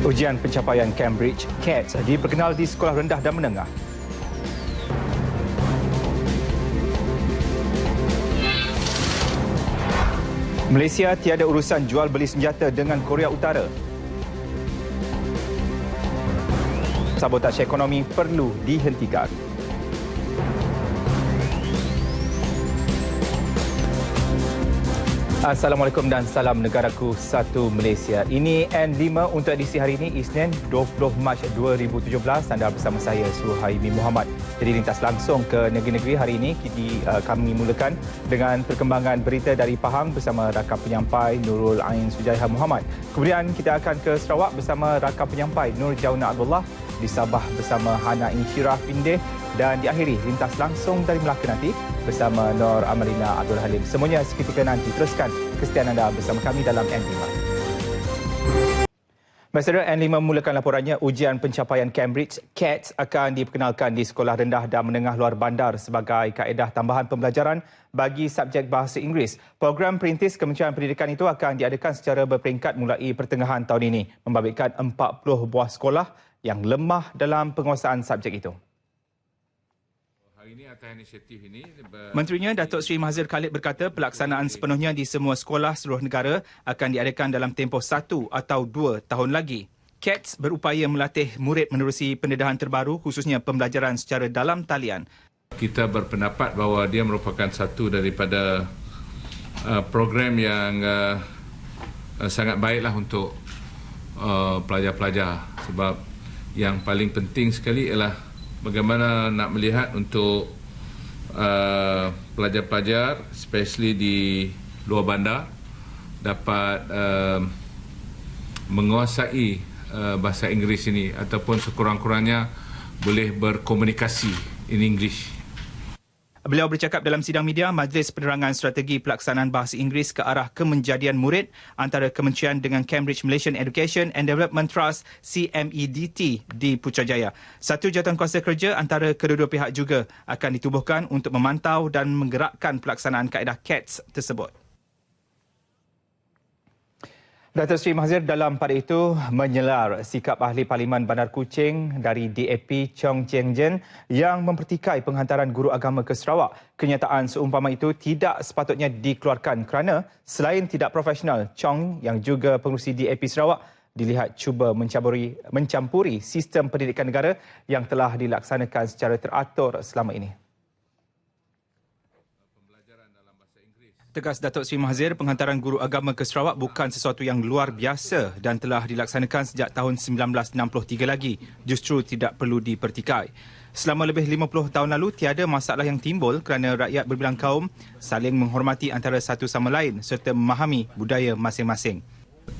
Ujian pencapaian Cambridge CATS diperkenal di sekolah rendah dan menengah. Malaysia tiada urusan jual beli senjata dengan Korea Utara. Sabotase ekonomi perlu dihentikan. Assalamualaikum dan salam negaraku satu Malaysia. Ini N5 untuk edisi hari ini, Isnin 20 Mac 2017. Anda bersama saya Suhaimi Muhammad. Jadi lintas langsung ke negeri-negeri hari ini kami mulakan dengan perkembangan berita dari Pahang bersama rakan penyampai Nurul Ain Sujaiha Muhammad. Kemudian kita akan ke Sarawak bersama rakan penyampai Nur Jauna Abdullah, di Sabah bersama Hana Insyirah Pindeh, dan diakhiri lintas langsung dari Melaka nanti bersama Nur Amalina Abdul Halim. Semuanya seketika nanti. Teruskan kesetiaan anda bersama kami dalam N5. Masyarakat N5 memulakan laporannya. Ujian pencapaian Cambridge CATS akan diperkenalkan di sekolah rendah dan menengah luar bandar sebagai kaedah tambahan pembelajaran bagi subjek bahasa Inggeris. Program perintis Kementerian Pendidikan itu akan diadakan secara berperingkat mulai pertengahan tahun ini, membabitkan 40 buah sekolah yang lemah dalam penguasaan subjek itu. Menterinya Datuk Seri Mahathir Khalid berkata pelaksanaan sepenuhnya di semua sekolah seluruh negara akan diadakan dalam tempoh 1 atau 2 tahun lagi. CATS berupaya melatih murid menerusi pendedahan terbaru khususnya pembelajaran secara dalam talian. Kita berpendapat bahawa dia merupakan satu daripada program yang sangat baiklah untuk pelajar-pelajar, sebab yang paling penting sekali ialah bagaimana nak melihat untuk pelajar-pelajar, especially di luar bandar, dapat menguasai bahasa Inggeris ini ataupun sekurang-kurangnya boleh berkomunikasi in English. Beliau bercakap dalam sidang media Majlis Penerangan Strategi Pelaksanaan Bahasa Inggeris ke arah kemenjadian murid antara Kementerian dengan Cambridge Malaysian Education and Development Trust CMEDT di Putrajaya. Satu jawatankuasa kerja antara kedua-dua pihak juga akan ditubuhkan untuk memantau dan menggerakkan pelaksanaan kaedah CATS tersebut. Datuk Seri Mahathir dalam pada itu menyelar sikap Ahli Parlimen Bandar Kuching dari DAP Chong Cheng Jen yang mempertikai penghantaran guru agama ke Sarawak. Kenyataan seumpama itu tidak sepatutnya dikeluarkan kerana selain tidak profesional, Chong yang juga pengerusi DAP Sarawak dilihat cuba mencampuri sistem pendidikan negara yang telah dilaksanakan secara teratur selama ini. Tegas Datuk Seri Mahathir, penghantaran guru agama ke Sarawak bukan sesuatu yang luar biasa dan telah dilaksanakan sejak tahun 1963 lagi. Justru tidak perlu dipertikai. Selama lebih 50 tahun lalu, tiada masalah yang timbul kerana rakyat berbilang kaum saling menghormati antara satu sama lain serta memahami budaya masing-masing.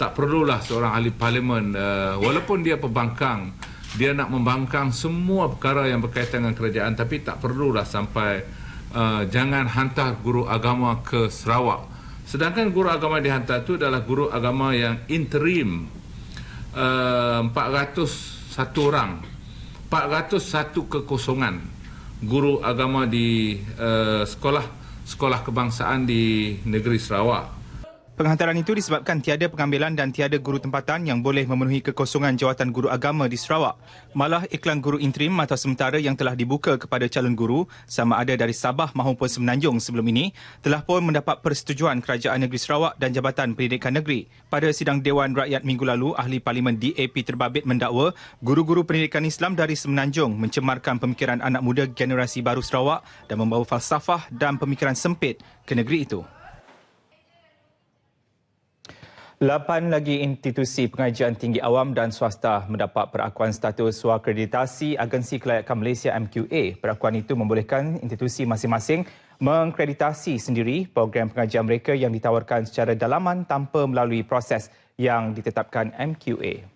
Tak perlulah seorang ahli parlimen, walaupun dia pembangkang, dia nak membangkang semua perkara yang berkaitan dengan kerajaan, tapi tak perlulah sampai jangan hantar guru agama ke Sarawak. Sedangkan guru agama dihantar itu adalah guru agama yang interim, 401 orang, 401 kekosongan guru agama di sekolah kebangsaan di negeri Sarawak. Penghantaran itu disebabkan tiada pengambilan dan tiada guru tempatan yang boleh memenuhi kekosongan jawatan guru agama di Sarawak. Malah iklan guru interim atau sementara yang telah dibuka kepada calon guru sama ada dari Sabah maupun Semenanjung sebelum ini telah pun mendapat persetujuan Kerajaan Negeri Sarawak dan Jabatan Pendidikan Negeri. Pada sidang Dewan Rakyat minggu lalu, Ahli Parlimen DAP terbabit mendakwa guru-guru pendidikan Islam dari Semenanjung mencemarkan pemikiran anak muda generasi baru Sarawak dan membawa falsafah dan pemikiran sempit ke negeri itu. 8 lagi institusi pengajian tinggi awam dan swasta mendapat perakuan status suakreditasi Agensi Kelayakan Malaysia MQA. Perakuan itu membolehkan institusi masing-masing mengkreditasi sendiri program pengajian mereka yang ditawarkan secara dalaman tanpa melalui proses yang ditetapkan MQA.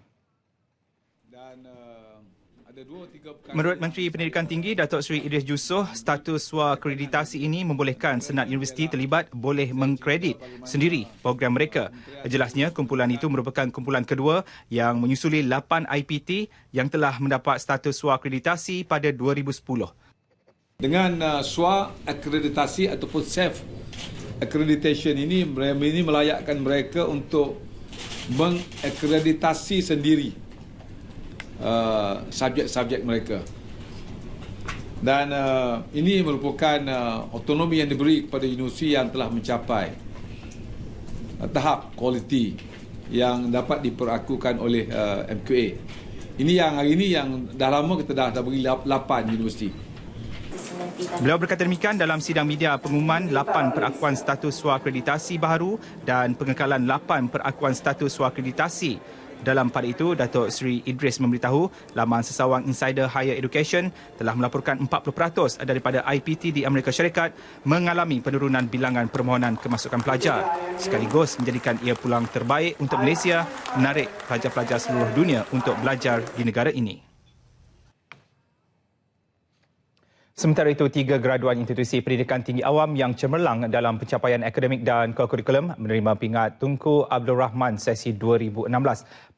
Menurut Menteri Pendidikan Tinggi Datuk Seri Idris Yusof, status suakreditasi ini membolehkan senat universiti terlibat boleh mengkredit sendiri program mereka. Jelasnya, kumpulan itu merupakan kumpulan kedua yang menyusuli 8 IPT yang telah mendapat status suakreditasi pada 2010. Dengan suakreditasi ataupun self accreditation ini melayakkan mereka untuk mengakreditasi sendiri subjek-subjek mereka. Dan ini merupakan autonomi yang diberi kepada universiti yang telah mencapai tahap kualiti yang dapat diperakukan oleh MQA. Ini yang hari ini yang dah lama kita dah beri 8 universiti. Beliau berkata demikian dalam sidang media pengumuman 8 perakuan status suakreditasi baharu dan pengekalan 8 perakuan status suakreditasi. Dalam pada itu, Datuk Seri Idris memberitahu laman sesawang Insider Higher Education telah melaporkan 40% daripada IPT di Amerika Syarikat mengalami penurunan bilangan permohonan kemasukan pelajar, sekaligus menjadikan ia peluang terbaik untuk Malaysia menarik pelajar-pelajar seluruh dunia untuk belajar di negara ini. Sementara itu, 3 graduan institusi pendidikan tinggi awam yang cemerlang dalam pencapaian akademik dan kurikulum menerima pingat Tunku Abdul Rahman sesi 2016.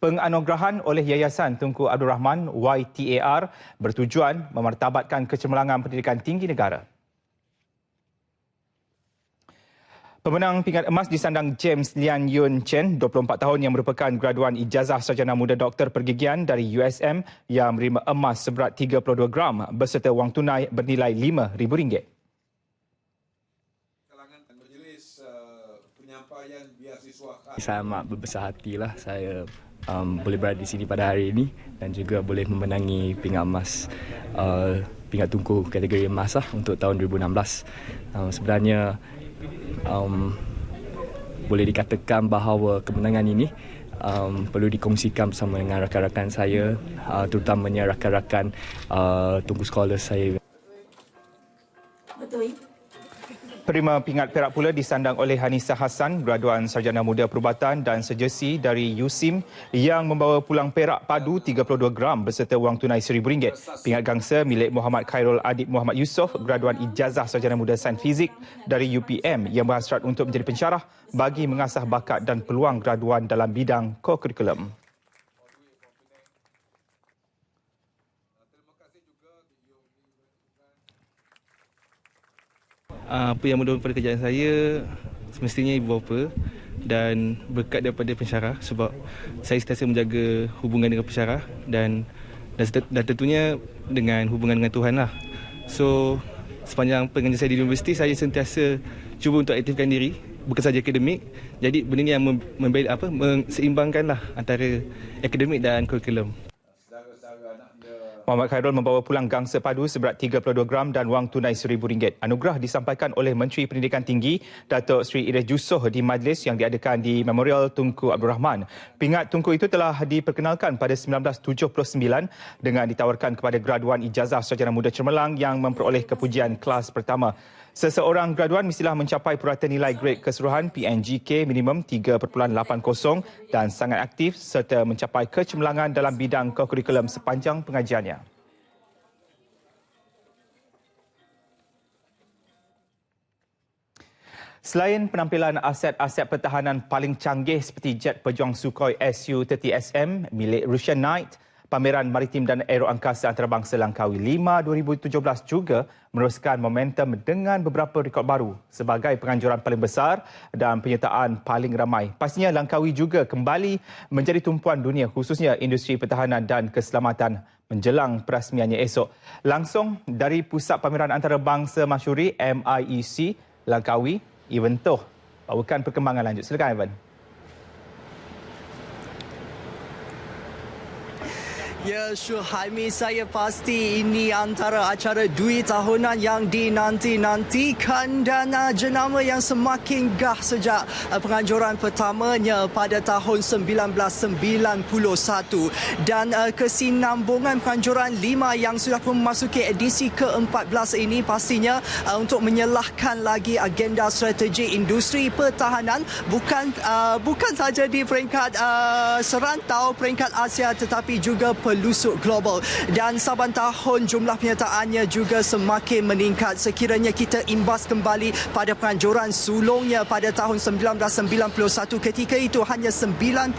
Penganugerahan oleh Yayasan Tunku Abdul Rahman YTAR bertujuan memartabatkan kecemerlangan pendidikan tinggi negara. Pemenang pingat emas disandang James Lian Yun Chen, 24 tahun yang merupakan graduan ijazah sarjana muda doktor pergigian dari USM yang menerima emas seberat 32 gram berserta wang tunai bernilai RM5,000. Saya amat berbesar hatilah saya boleh berada di sini pada hari ini dan juga boleh memenangi pingat emas pingat Tunku kategori emas untuk tahun 2016. Sebenarnya boleh dikatakan bahawa kemenangan ini perlu dikongsikan bersama dengan rakan-rakan saya, terutamanya rakan-rakan Tunku Scholars saya. Betul. Penerima pingat perak pula disandang oleh Hanisa Hassan, graduan sarjana muda perubatan dan sejesi dari USIM yang membawa pulang perak padu 32 gram berserta wang tunai RM1,000. Pingat gangsa milik Muhammad Khairul Adib Muhammad Yusof, graduan ijazah sarjana muda sains fizik dari UPM yang berhasrat untuk menjadi pensyarah bagi mengasah bakat dan peluang graduan dalam bidang kurikulum. Apa yang mendorong pada kerjaan saya semestinya ibu bapa dan berkat daripada pensyarah sebab saya sentiasa menjaga hubungan dengan pensyarah dan tentunya dengan hubungan dengan Tuhan lah. So sepanjang pengajian saya di universiti saya sentiasa cuba untuk aktifkan diri bukan saja akademik. Jadi benda ni yang seimbangkanlah antara akademik dan kurikulum. Muhammad Khairul membawa pulang gangsa padu seberat 32 gram dan wang tunai RM1,000. Anugerah disampaikan oleh Menteri Pendidikan Tinggi Datuk Seri Idris Yusof di majlis yang diadakan di Memorial Tunku Abdul Rahman. Pingat Tunku itu telah diperkenalkan pada 1979 dengan ditawarkan kepada graduan ijazah sarjana muda cemerlang yang memperoleh kepujian kelas pertama. Seseorang graduan mestilah mencapai purata nilai grade keseluruhan PNGK minimum 3.80 dan sangat aktif serta mencapai kecemerlangan dalam bidang kurikulum sepanjang pengajiannya. Selain penampilan aset-aset pertahanan paling canggih seperti jet pejuang Sukhoi Su-30SM milik Russian Knight, Pameran Maritim dan Aeroangkasa Antarabangsa Langkawi 5 2017 juga meneruskan momentum dengan beberapa rekod baru sebagai penganjuran paling besar dan penyertaan paling ramai. Pastinya Langkawi juga kembali menjadi tumpuan dunia khususnya industri pertahanan dan keselamatan menjelang perasmiannya esok. Langsung dari Pusat Pameran Antarabangsa Masyuri MIEC Langkawi, Ivan Toh bawakan perkembangan lanjut. Silakan Ivan. Ya, Syuhaimi, saya pasti ini antara acara dui tahunan yang dinanti-nantikan dan jenama yang semakin gah sejak penganjuran pertamanya pada tahun 1991 dan kesinambungan penganjuran 5 yang sudah memasuki edisi ke-14 ini pastinya untuk menyelahkan lagi agenda strategi industri pertahanan bukan saja di peringkat serantau peringkat Asia tetapi juga pelusuk global dan saban tahun jumlah penyertaannya juga semakin meningkat sekiranya kita imbas kembali pada penganjuran sulungnya pada tahun 1991 ketika itu hanya 99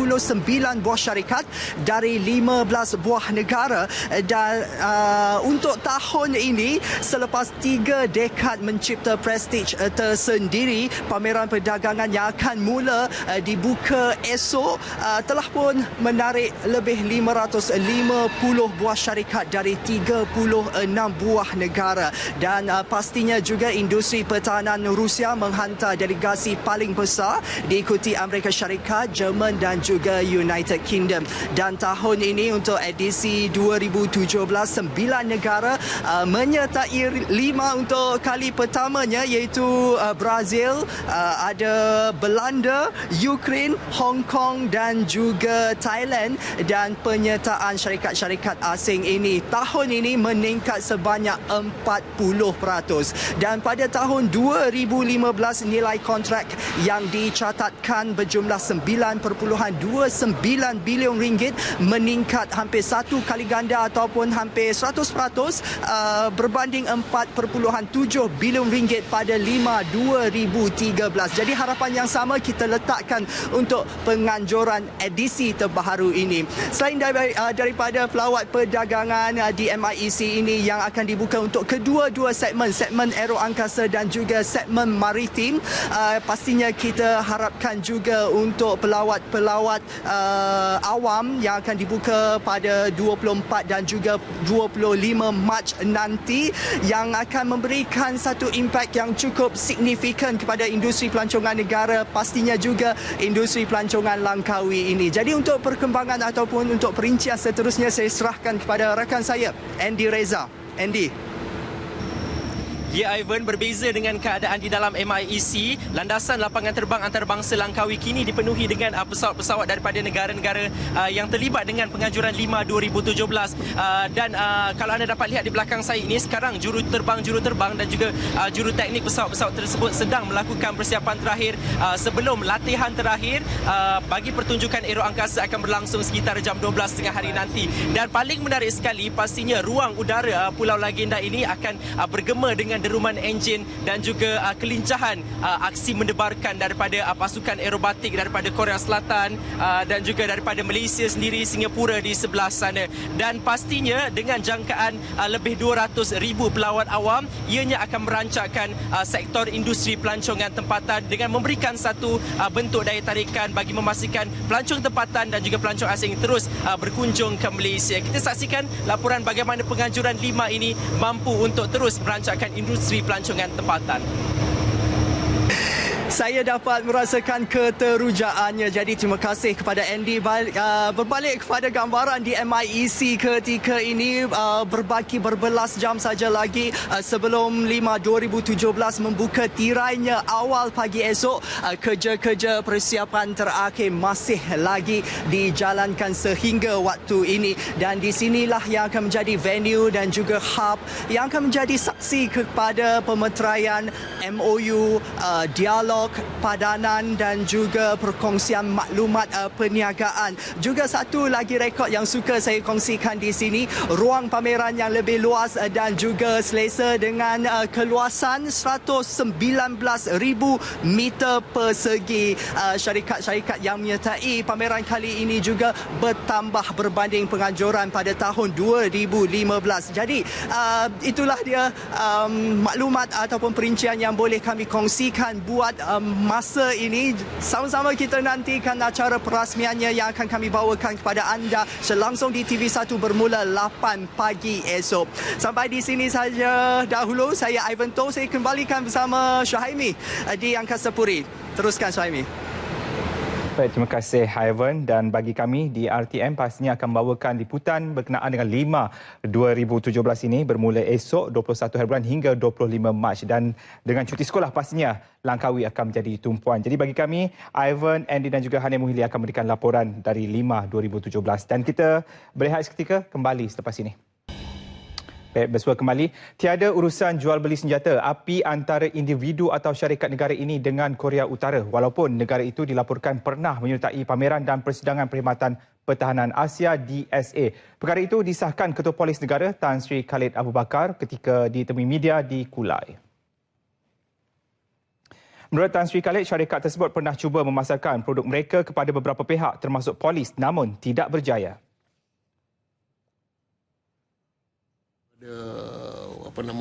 buah syarikat dari 15 buah negara dan untuk tahun ini selepas 3 dekad mencipta prestij tersendiri pameran perdagangan yang akan mula dibuka esok telah pun menarik lebih 550 buah syarikat dari 36 buah negara. Dan pastinya juga industri pertahanan Rusia menghantar delegasi paling besar diikuti Amerika Syarikat, Jerman dan juga United Kingdom. Dan tahun ini untuk edisi 2017, 9 negara menyertai 5 untuk kali pertamanya, iaitu Brazil, ada Belanda, Ukraine, Hong Kong dan juga Thailand. Dan penyertaan syarikat-syarikat asing ini tahun ini meningkat sebanyak 40%. Dan pada tahun 2015 nilai kontrak yang dicatatkan berjumlah 9.29 bilion ringgit, meningkat hampir 1 kali ganda ataupun hampir 100% berbanding 4.7 bilion ringgit pada 2013. Jadi harapan yang sama kita letakkan untuk penganjuran edisi terbaru ini. Selain daripada pelawat perdagangan di MIEC ini yang akan dibuka untuk kedua-dua segmen aero angkasa dan juga segmen maritim, pastinya kita harapkan juga untuk pelawat awam yang akan dibuka pada 24 dan juga 25 Mac nanti, yang akan memberikan satu impak yang cukup signifikan kepada industri pelancongan negara, pastinya juga industri pelancongan Langkawi ini. Jadi untuk perkembangan ataupun untuk perincian seterusnya, saya serahkan kepada rakan saya, Andy Reza. Andy. Ya, Ivan, berbeza dengan keadaan di dalam MIEC, landasan lapangan terbang antarabangsa Langkawi kini dipenuhi dengan pesawat-pesawat daripada negara-negara yang terlibat dengan penganjuran 5 2017. Dan kalau anda dapat lihat di belakang saya ini, sekarang juruterbang dan juga juruteknik pesawat-pesawat tersebut sedang melakukan persiapan terakhir sebelum latihan terakhir bagi pertunjukan aero angkasa akan berlangsung sekitar jam 12 tengah hari nanti. Dan paling menarik sekali, pastinya ruang udara Pulau Legenda ini akan bergema dengan deruman enjin dan juga kelincahan aksi mendebarkan daripada pasukan aerobatik daripada Korea Selatan dan juga daripada Malaysia sendiri, Singapura di sebelah sana. Dan pastinya dengan jangkaan lebih 200,000 pelawat awam, ianya akan merancangkan sektor industri pelancongan tempatan dengan memberikan satu bentuk daya tarikan bagi memastikan pelancong tempatan dan juga pelancong asing terus berkunjung ke Malaysia. Kita saksikan laporan bagaimana penganjuran 5 ini mampu untuk terus merancangkan industri pelancongan tempatan. Saya dapat merasakan keterujaannya. Jadi terima kasih kepada Andy. Berbalik kepada gambaran di MIEC ketika ini, berbaki berbelas jam saja lagi sebelum 5 2017 membuka tirainya awal pagi esok. Kerja-kerja persiapan terakhir masih lagi dijalankan sehingga waktu ini. Dan di sinilah yang akan menjadi venue dan juga hub yang akan menjadi saksi kepada pemeteraian MOU, dialog, padanan dan juga perkongsian maklumat perniagaan. Juga satu lagi rekod yang suka saya kongsikan di sini, ruang pameran yang lebih luas dan juga selesa dengan keluasan 119,000 meter persegi. Syarikat-syarikat yang menyertai pameran kali ini juga bertambah berbanding penganjuran pada tahun 2015. Jadi itulah dia maklumat ataupun perincian yang boleh kami kongsikan buat masa ini. Sama-sama kita nantikan acara perasmiannya yang akan kami bawakan kepada anda selangsung di TV1 bermula 8 pagi esok. Sampai di sini saja dahulu. Saya Ivan To. Saya kembalikan bersama Syahimi di Angkasa Puri. Teruskan, Syahimi. Baik, terima kasih Ivan. Dan bagi kami di RTM pastinya akan membawakan liputan berkenaan dengan 5 2017 ini bermula esok 21 hari bulan hingga 25 Mac. Dan dengan cuti sekolah pastinya Langkawi akan menjadi tumpuan. Jadi bagi kami, Ivan, Andy dan juga Hani Muhili akan memberikan laporan dari 5 2017. Dan kita berehat seketika, kembali selepas ini. Baik, bersua kembali. Tiada urusan jual beli senjata api antara individu atau syarikat negara ini dengan Korea Utara, walaupun negara itu dilaporkan pernah menyertai pameran dan persidangan perkhidmatan pertahanan Asia DSA. Perkara itu disahkan Ketua Polis Negara Tan Sri Khalid Abu Bakar ketika ditemui media di Kulai. Menurut Tan Sri Khalid, syarikat tersebut pernah cuba memasarkan produk mereka kepada beberapa pihak termasuk polis, namun tidak berjaya.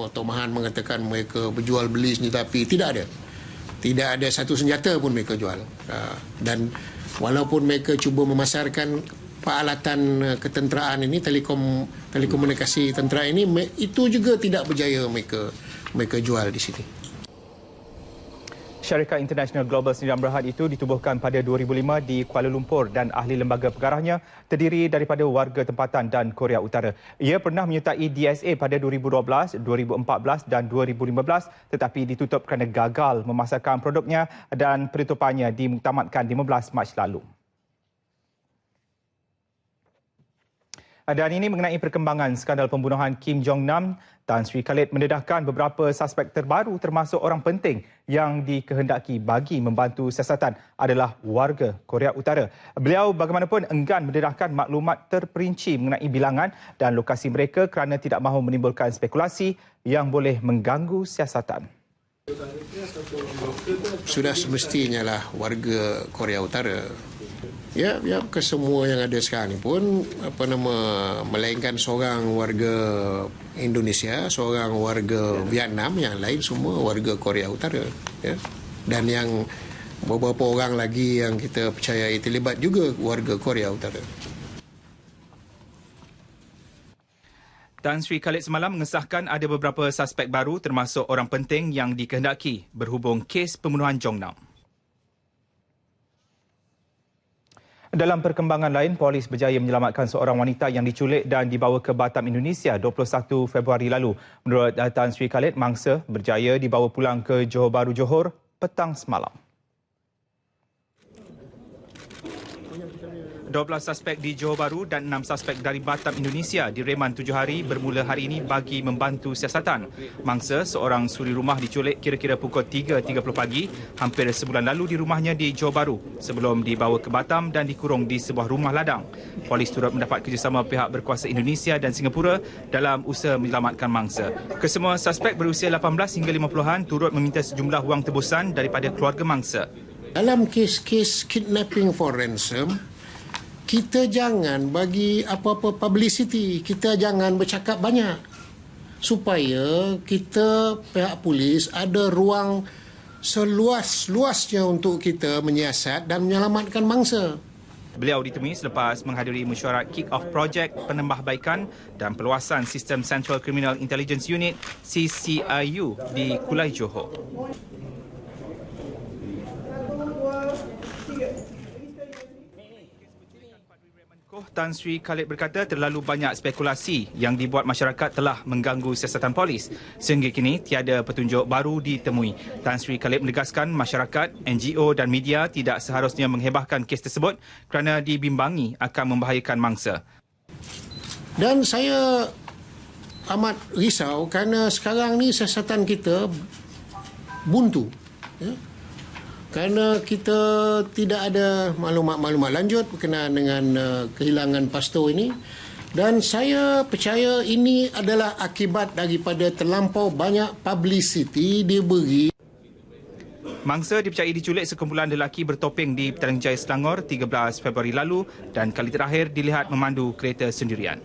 Tomahan mengatakan mereka berjual beli senjata api. Tidak ada satu senjata pun mereka jual. Dan walaupun mereka cuba memasarkan peralatan ketenteraan ini, telekomunikasi tentera ini, itu juga tidak berjaya mereka jual di sini. Syarikat International Global Sdn Bhd itu ditubuhkan pada 2005 di Kuala Lumpur dan ahli lembaga pengarahnya terdiri daripada warga tempatan dan Korea Utara. Ia pernah menyertai DSA pada 2012, 2014 dan 2015 tetapi ditutup kerana gagal memasarkan produknya dan penutupannya dimuktamadkan 15 Mac lalu. Dan ini mengenai perkembangan skandal pembunuhan Kim Jong-nam. Tan Sri Khalid mendedahkan beberapa suspek terbaru termasuk orang penting yang dikehendaki bagi membantu siasatan adalah warga Korea Utara. Beliau bagaimanapun enggan mendedahkan maklumat terperinci mengenai bilangan dan lokasi mereka kerana tidak mahu menimbulkan spekulasi yang boleh mengganggu siasatan. Sudah semestinya lah warga Korea Utara, ya kesemua yang ada sekarang ni pun melainkan seorang warga Indonesia, seorang warga Vietnam, yang lain semua warga Korea Utara, ya. Dan yang beberapa orang lagi yang kita percayai terlibat juga warga Korea Utara. Tan Sri Khalid semalam mengesahkan ada beberapa suspek baru termasuk orang penting yang dikehendaki berhubung kes pembunuhan Jong-nam. Dalam perkembangan lain, polis berjaya menyelamatkan seorang wanita yang diculik dan dibawa ke Batam, Indonesia 21 Februari lalu. Menurut Tan Sri Khalid, mangsa berjaya dibawa pulang ke Johor Bahru, Johor petang semalam. 12 suspek di Johor Bahru dan 6 suspek dari Batam, Indonesia direman 7 hari bermula hari ini bagi membantu siasatan. Mangsa, seorang suri rumah diculik kira-kira pukul 3.30 pagi hampir sebulan lalu di rumahnya di Johor Bahru sebelum dibawa ke Batam dan dikurung di sebuah rumah ladang. Polis turut mendapat kerjasama pihak berkuasa Indonesia dan Singapura dalam usaha menyelamatkan mangsa. Kesemua suspek berusia 18 hingga 50-an turut meminta sejumlah wang tebusan daripada keluarga mangsa. Dalam kes-kes kidnapping for ransom, kita jangan bagi apa-apa publicity, kita jangan bercakap banyak supaya kita pihak polis ada ruang seluas-luasnya untuk kita menyiasat dan menyelamatkan mangsa. Beliau ditemui selepas menghadiri mesyuarat kick-off projek penambahbaikan dan perluasan sistem Central Criminal Intelligence Unit CCIU di Kulai Johor. Tan Sri Khalid berkata terlalu banyak spekulasi yang dibuat masyarakat telah mengganggu siasatan polis. Sehingga kini tiada petunjuk baru ditemui. Tan Sri Khalid menegaskan masyarakat, NGO dan media tidak seharusnya menghebahkan kes tersebut kerana dibimbangi akan membahayakan mangsa. Dan saya amat risau kerana sekarang ni siasatan kita buntu, ya? Kerana kita tidak ada maklumat-maklumat lanjut berkenaan dengan kehilangan pastor ini, dan saya percaya ini adalah akibat daripada terlampau banyak publicity diberi. Mangsa dipercayai diculik sekumpulan lelaki bertopeng di Petaling Jaya, Selangor 13 Februari lalu dan kali terakhir dilihat memandu kereta sendirian.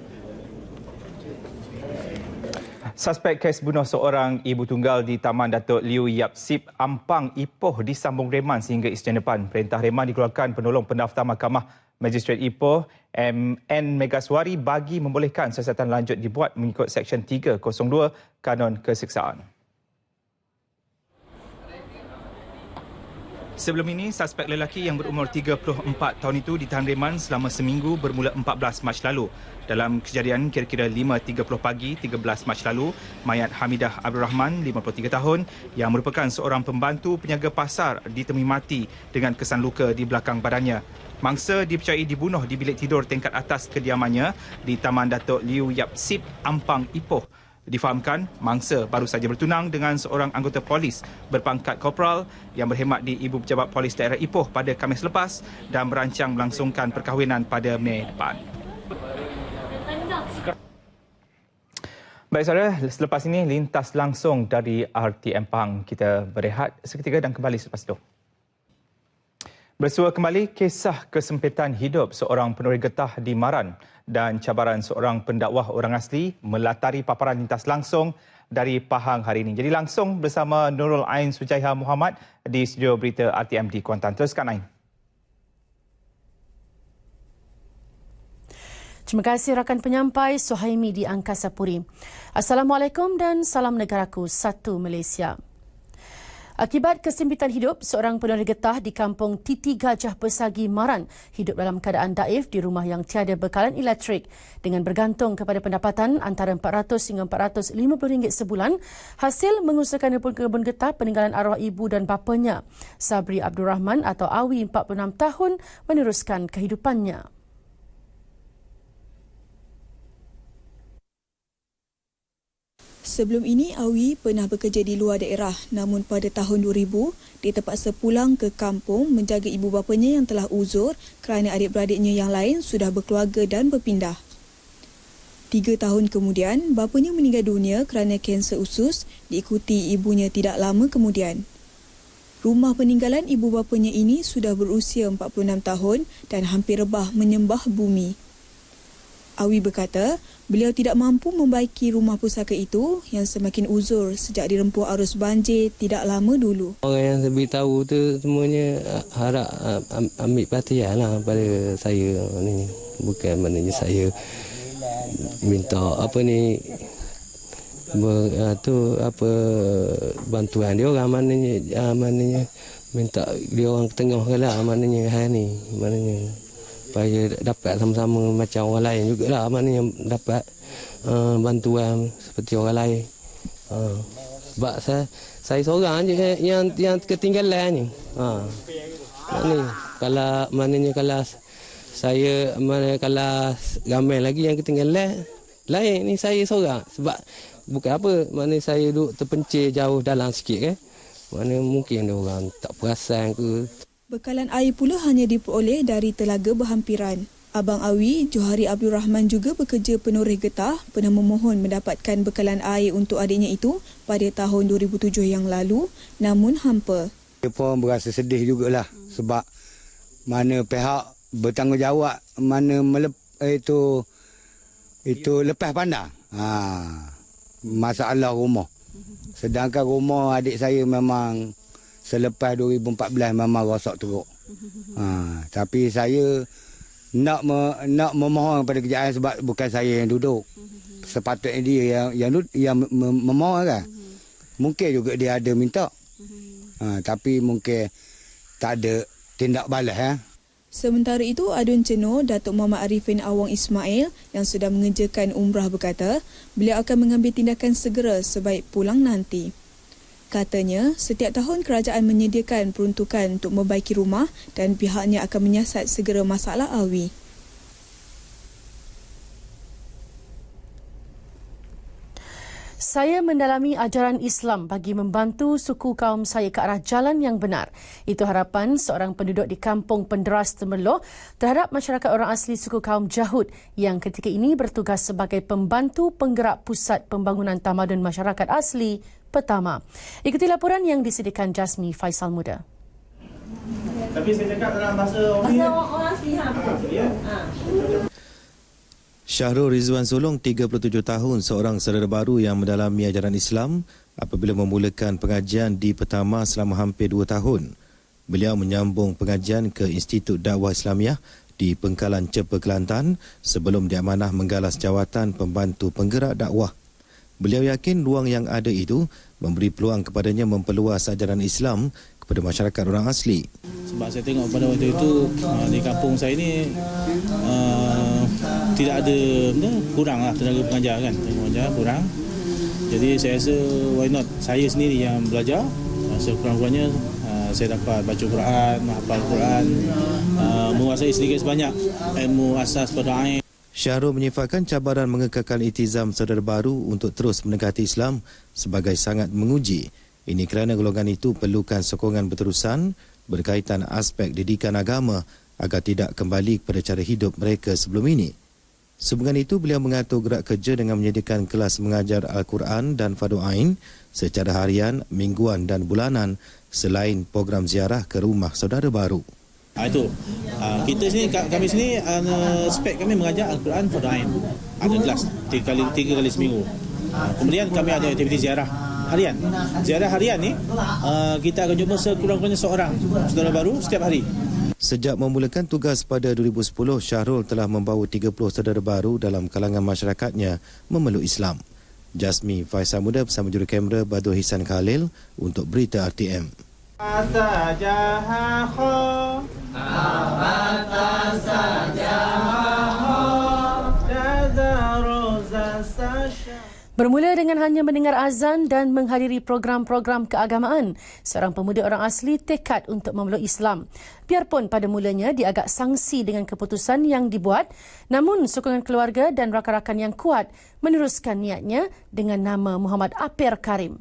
Suspek kes bunuh seorang ibu tunggal di Taman Datuk Liu Yap Sip, Ampang, Ipoh disambung reman sehingga Isnin depan. Perintah reman dikeluarkan penolong pendaftar Mahkamah Magistrate Ipoh M.N. Megaswari bagi membolehkan siasatan lanjut dibuat mengikut Seksyen 302 Kanun Keseksaan. Sebelum ini, suspek lelaki yang berumur 34 tahun itu ditahan reman selama seminggu bermula 14 Mac lalu. Dalam kejadian kira-kira 5.30 pagi 13 Mac lalu, mayat Hamidah Abdul Rahman, 53 tahun, yang merupakan seorang pembantu penjaga pasar ditemui mati dengan kesan luka di belakang badannya. Mangsa dipercayai dibunuh di bilik tidur tingkat atas kediamannya di Taman Datuk Liu Yap Sip, Ampang, Ipoh. Difahamkan, mangsa baru saja bertunang dengan seorang anggota polis berpangkat korporal yang berkhidmat di Ibu Pejabat Polis Daerah Ipoh pada Khamis lepas dan merancang melangsungkan perkahwinan pada Mei depan. Baik saudara, selepas ini lintas langsung dari RTM Pahang. Kita berehat seketika dan kembali selepas itu. Bersua kembali kisah kesempitan hidup seorang peneroris getah di Maran dan cabaran seorang pendakwah orang asli melatari paparan lintas langsung dari Pahang hari ini. Jadi langsung bersama Nurul Ain Sujaiha Muhammad di studio berita RTM di Kuantan. Teruskan Ain. Terima kasih rakan penyampai Suhaimi di Angkasa Puri. Assalamualaikum dan salam negaraku satu Malaysia. Akibat kesempitan hidup, seorang penerima getah di kampung Titi Gajah Persagi, Maran hidup dalam keadaan daif di rumah yang tiada bekalan elektrik. Dengan bergantung kepada pendapatan antara RM400 hingga RM450 sebulan, hasil mengusahakan kebun getah peninggalan arwah ibu dan bapanya. Sabri Abdul Rahman atau Awi, 46 tahun, meneruskan kehidupannya. Sebelum ini, Awi pernah bekerja di luar daerah, namun pada tahun 2000, dia terpaksa pulang ke kampung menjaga ibu bapanya yang telah uzur kerana adik-beradiknya yang lain sudah berkeluarga dan berpindah. 3 tahun kemudian, bapanya meninggal dunia kerana kanser usus, diikuti ibunya tidak lama kemudian. Rumah peninggalan ibu bapanya ini sudah berusia 46 tahun dan hampir rebah menyembah bumi. Awi berkata, beliau tidak mampu membaiki rumah pusaka itu yang semakin uzur sejak dirempuh arus banjir tidak lama dulu. Orang yang beritahu tu semuanya harap ambil perhatian lah pada saya ni. Bukan maknanya saya minta bantuan dia orang, maknanya minta dia orang tengah lah, maknanya supaya dapat sama-sama macam orang lain jugalah, maknanya dapat bantuan seperti orang lain. Sebab saya seorang je yang ketinggalan ni. Kalau saya kalau ramai lagi yang ketinggalan, lain ni saya seorang. Sebab bukan apa, maknanya saya duduk terpencil jauh dalam sikit kan. Maknanya mungkin dia orang tak perasan ke. Bekalan air pula hanya diperoleh dari telaga berhampiran. Abang Awi, Johari Abdul Rahman juga bekerja penoreh getah, pernah memohon mendapatkan bekalan air untuk adiknya itu pada tahun 2007 yang lalu, namun hampa. Dia pun berasa sedih jugalah sebab mana pihak bertanggungjawab, mana itu lepas pandang masalah rumah. Sedangkan rumah adik saya memang selepas 2014 memang rosak teruk. Tapi saya nak memohon kepada kerajaan sebab bukan saya yang duduk. Sepatutnya dia yang memohon kan. Mungkin juga dia ada minta. Tapi mungkin tak ada tindak balas. Sementara itu, Adun Cenor, Datuk Muhammad Arifin Awang Ismail yang sudah mengerjakan umrah berkata, beliau akan mengambil tindakan segera sebaik pulang nanti. Katanya, setiap tahun kerajaan menyediakan peruntukan untuk membaiki rumah dan pihaknya akan menyiasat segera masalah Awi. Saya mendalami ajaran Islam bagi membantu suku kaum saya ke arah jalan yang benar. Itu harapan seorang penduduk di kampung Penderas Temerloh terhadap masyarakat orang asli suku kaum Jahud yang ketika ini bertugas sebagai pembantu penggerak Pusat Pembangunan Tamadun Masyarakat Asli Pertama. Ikuti laporan yang disediakan Jasmi Faisal Muda. Tapi saya cakap dalam bahasa orang asli. Syahrul Rizwan Solong, 37 tahun, seorang saudara baru yang mendalami ajaran Islam apabila memulakan pengajian di Pertama selama hampir 2 tahun. Beliau menyambung pengajian ke Institut Dakwah Islamiah di Pengkalan Cepa, Kelantan sebelum diamanah menggalas jawatan pembantu penggerak dakwah. Beliau yakin ruang yang ada itu memberi peluang kepadanya memperluas ajaran Islam kepada masyarakat orang asli. Sebab saya tengok pada waktu itu di kampung saya ni tidak ada kuranglah tenaga pengajar kan, pengajar kurang. Jadi saya rasa why not saya sendiri yang belajar, sekurang-kurangnya saya dapat baca Quran, menghafal Quran, menguasai sedikit sebanyak ilmu asas perdoaan. Syahrul menyifatkan cabaran mengekalkan itizam saudara baru untuk terus mendekati Islam sebagai sangat menguji. Ini kerana golongan itu perlukan sokongan berterusan berkaitan aspek didikan agama agar tidak kembali kepada cara hidup mereka sebelum ini. Sehubungan itu, beliau mengatur gerak kerja dengan menyediakan kelas mengajar Al-Quran dan Fardu Ain secara harian, mingguan dan bulanan selain program ziarah ke rumah saudara baru. Itu kita sini, kami sini spek kami mengajar Al-Quran Fardu Ain. Ada kelas 3 kali seminggu. Kemudian kami ada aktiviti ziarah harian. Ziarah harian ni kita akan jumpa sekurang-kurangnya seorang saudara baru setiap hari. Sejak memulakan tugas pada 2010, Syahrul telah membawa 30 saudara baru dalam kalangan masyarakatnya memeluk Islam. Jasmi Faisal Muda bersama juru kamera Badul Hisan Khalil untuk Berita RTM. Bermula dengan hanya mendengar azan dan menghadiri program-program keagamaan, seorang pemuda orang asli tekad untuk memeluk Islam. Biarpun pada mulanya dia agak sangsi dengan keputusan yang dibuat, namun sokongan keluarga dan rakan-rakan yang kuat meneruskan niatnya dengan nama Muhammad Aper Karim.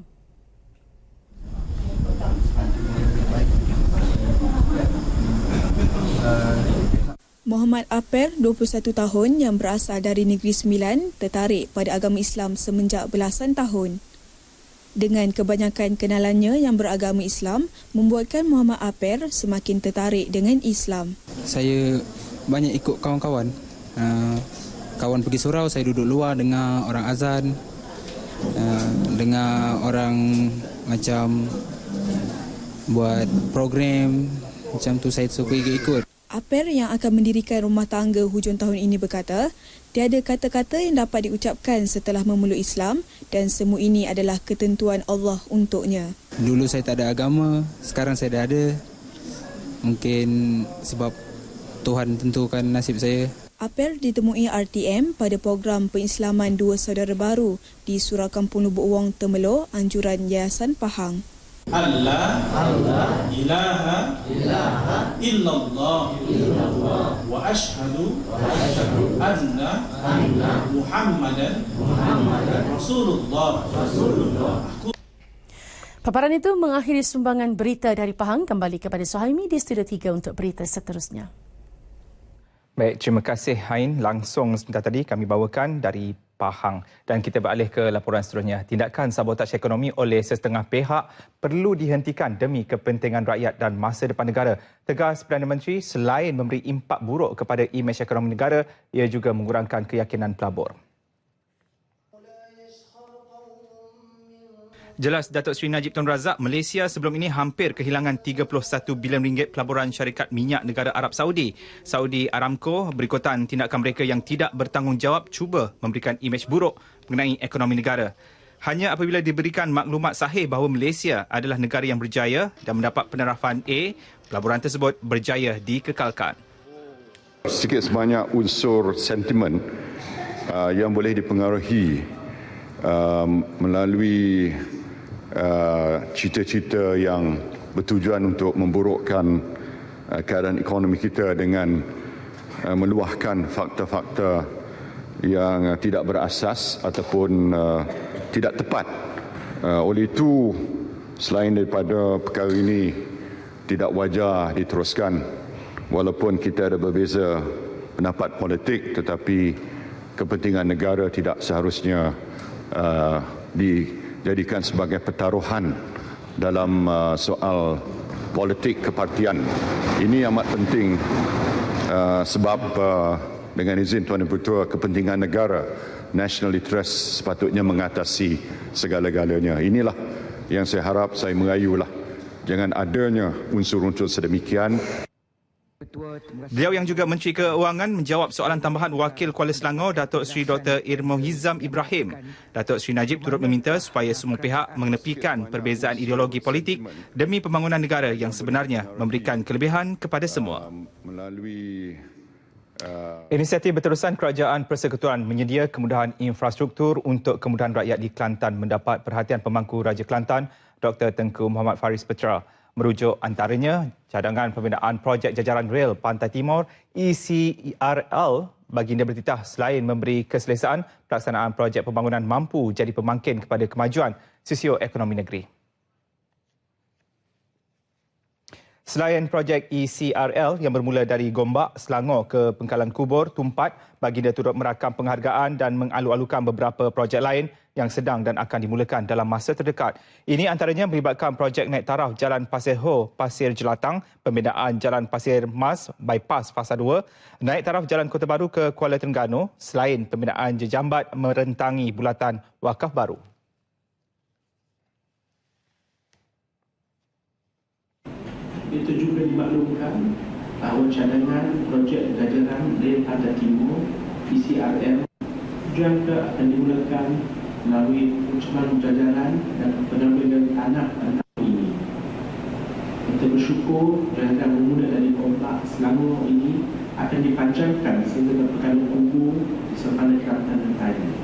Muhammad Aper, 21 tahun yang berasal dari Negeri Sembilan, tertarik pada agama Islam semenjak belasan tahun. Dengan kebanyakan kenalannya yang beragama Islam, membuatkan Muhammad Aper semakin tertarik dengan Islam. Saya banyak ikut kawan-kawan. Kawan pergi surau, saya duduk luar dengar orang azan, dengar orang macam buat program, macam tu saya suka ikut-ikut. Aper yang akan mendirikan rumah tangga hujung tahun ini berkata, tiada kata-kata yang dapat diucapkan setelah memeluk Islam dan semua ini adalah ketentuan Allah untuknya. Dulu saya tak ada agama, sekarang saya dah ada. Mungkin sebab Tuhan tentukan nasib saya. Aper ditemui RTM pada program pengislaman dua saudara baru di Surau Kampung Lubuk Wong, Temelor, anjuran Yayasan Pahang. Allah ilaha illallah wa ashhadu anna Muhammadan Rasulullah. Paparan itu mengakhiri sumbangan berita dari Pahang. Kembali kepada Suhaimi di Studio 3 untuk berita seterusnya. Baik, terima kasih Hain. Langsung sebentar tadi kami bawakan dari Pahang. Dan kita beralih ke laporan seterusnya. Tindakan sabotaj ekonomi oleh sesetengah pihak perlu dihentikan demi kepentingan rakyat dan masa depan negara. Tegas Perdana Menteri, selain memberi impak buruk kepada imej ekonomi negara, ia juga mengurangkan keyakinan pelabur. Jelas Datuk Seri Najib Tun Razak, Malaysia sebelum ini hampir kehilangan 31 bilion ringgit pelaburan syarikat minyak negara Arab Saudi. Saudi Aramco berikutan tindakan mereka yang tidak bertanggungjawab cuba memberikan imej buruk mengenai ekonomi negara. Hanya apabila diberikan maklumat sahih bahawa Malaysia adalah negara yang berjaya dan mendapat penerapan A, pelaburan tersebut berjaya dikekalkan. Sikit sebanyak unsur sentimen yang boleh dipengaruhi melalui cita-cita yang bertujuan untuk memburukkan keadaan ekonomi kita dengan meluahkan fakta-fakta yang tidak berasas ataupun tidak tepat. Oleh itu, selain daripada perkara ini tidak wajar diteruskan, walaupun kita ada berbeza pendapat politik, tetapi kepentingan negara tidak seharusnya dijadikan sebagai pertaruhan dalam soal politik kepartian. Ini amat penting sebab dengan izin Tuan Ibu Ketua, kepentingan negara, national interest sepatutnya mengatasi segala-galanya. Inilah yang saya harap, saya merayulah jangan adanya unsur-unsur sedemikian. Beliau yang juga Menteri Keuangan menjawab soalan tambahan Wakil Kuala Selangor Datuk Seri Dr. Irmohizam Ibrahim. Datuk Seri Najib turut meminta supaya semua pihak mengenepikan perbezaan ideologi politik demi pembangunan negara yang sebenarnya memberikan kelebihan kepada semua. Inisiatif berterusan Kerajaan Persekutuan menyedia kemudahan infrastruktur untuk kemudahan rakyat di Kelantan mendapat perhatian Pemangku Raja Kelantan Dr. Tengku Muhammad Faris Petra. Merujuk antaranya cadangan pembinaan projek jajaran rel Pantai Timur ECRL, baginda bertitah selain memberi keselesaan, pelaksanaan projek pembangunan mampu jadi pemangkin kepada kemajuan sosioekonomi negeri. Selain projek ECRL yang bermula dari Gombak, Selangor ke Pengkalan Kubur, Tumpat, baginda turut merakam penghargaan dan mengalu-alukan beberapa projek lain yang sedang dan akan dimulakan dalam masa terdekat. Ini antaranya melibatkan projek naik taraf Jalan Pasir Ho, Pasir Jelatang, pembinaan Jalan Pasir Mas, Bypass Fasa 2, naik taraf Jalan Kota Baru ke Kuala Terengganu, selain pembinaan jejambat merentangi bulatan wakaf baru. Itu juga dimaklumkan bahawa cadangan projek jajaran Rel Pantai Timur PCRM jangka akan dimulakan melalui perusahaan jajaran dan penerbangan tanah pada tahun ini. Kita bersyukur jalankan bermula dari kompleks selama ini akan dipanjangkan sehingga ke Pekanbaru Ubur di Sempena Kelantan dan Thailand.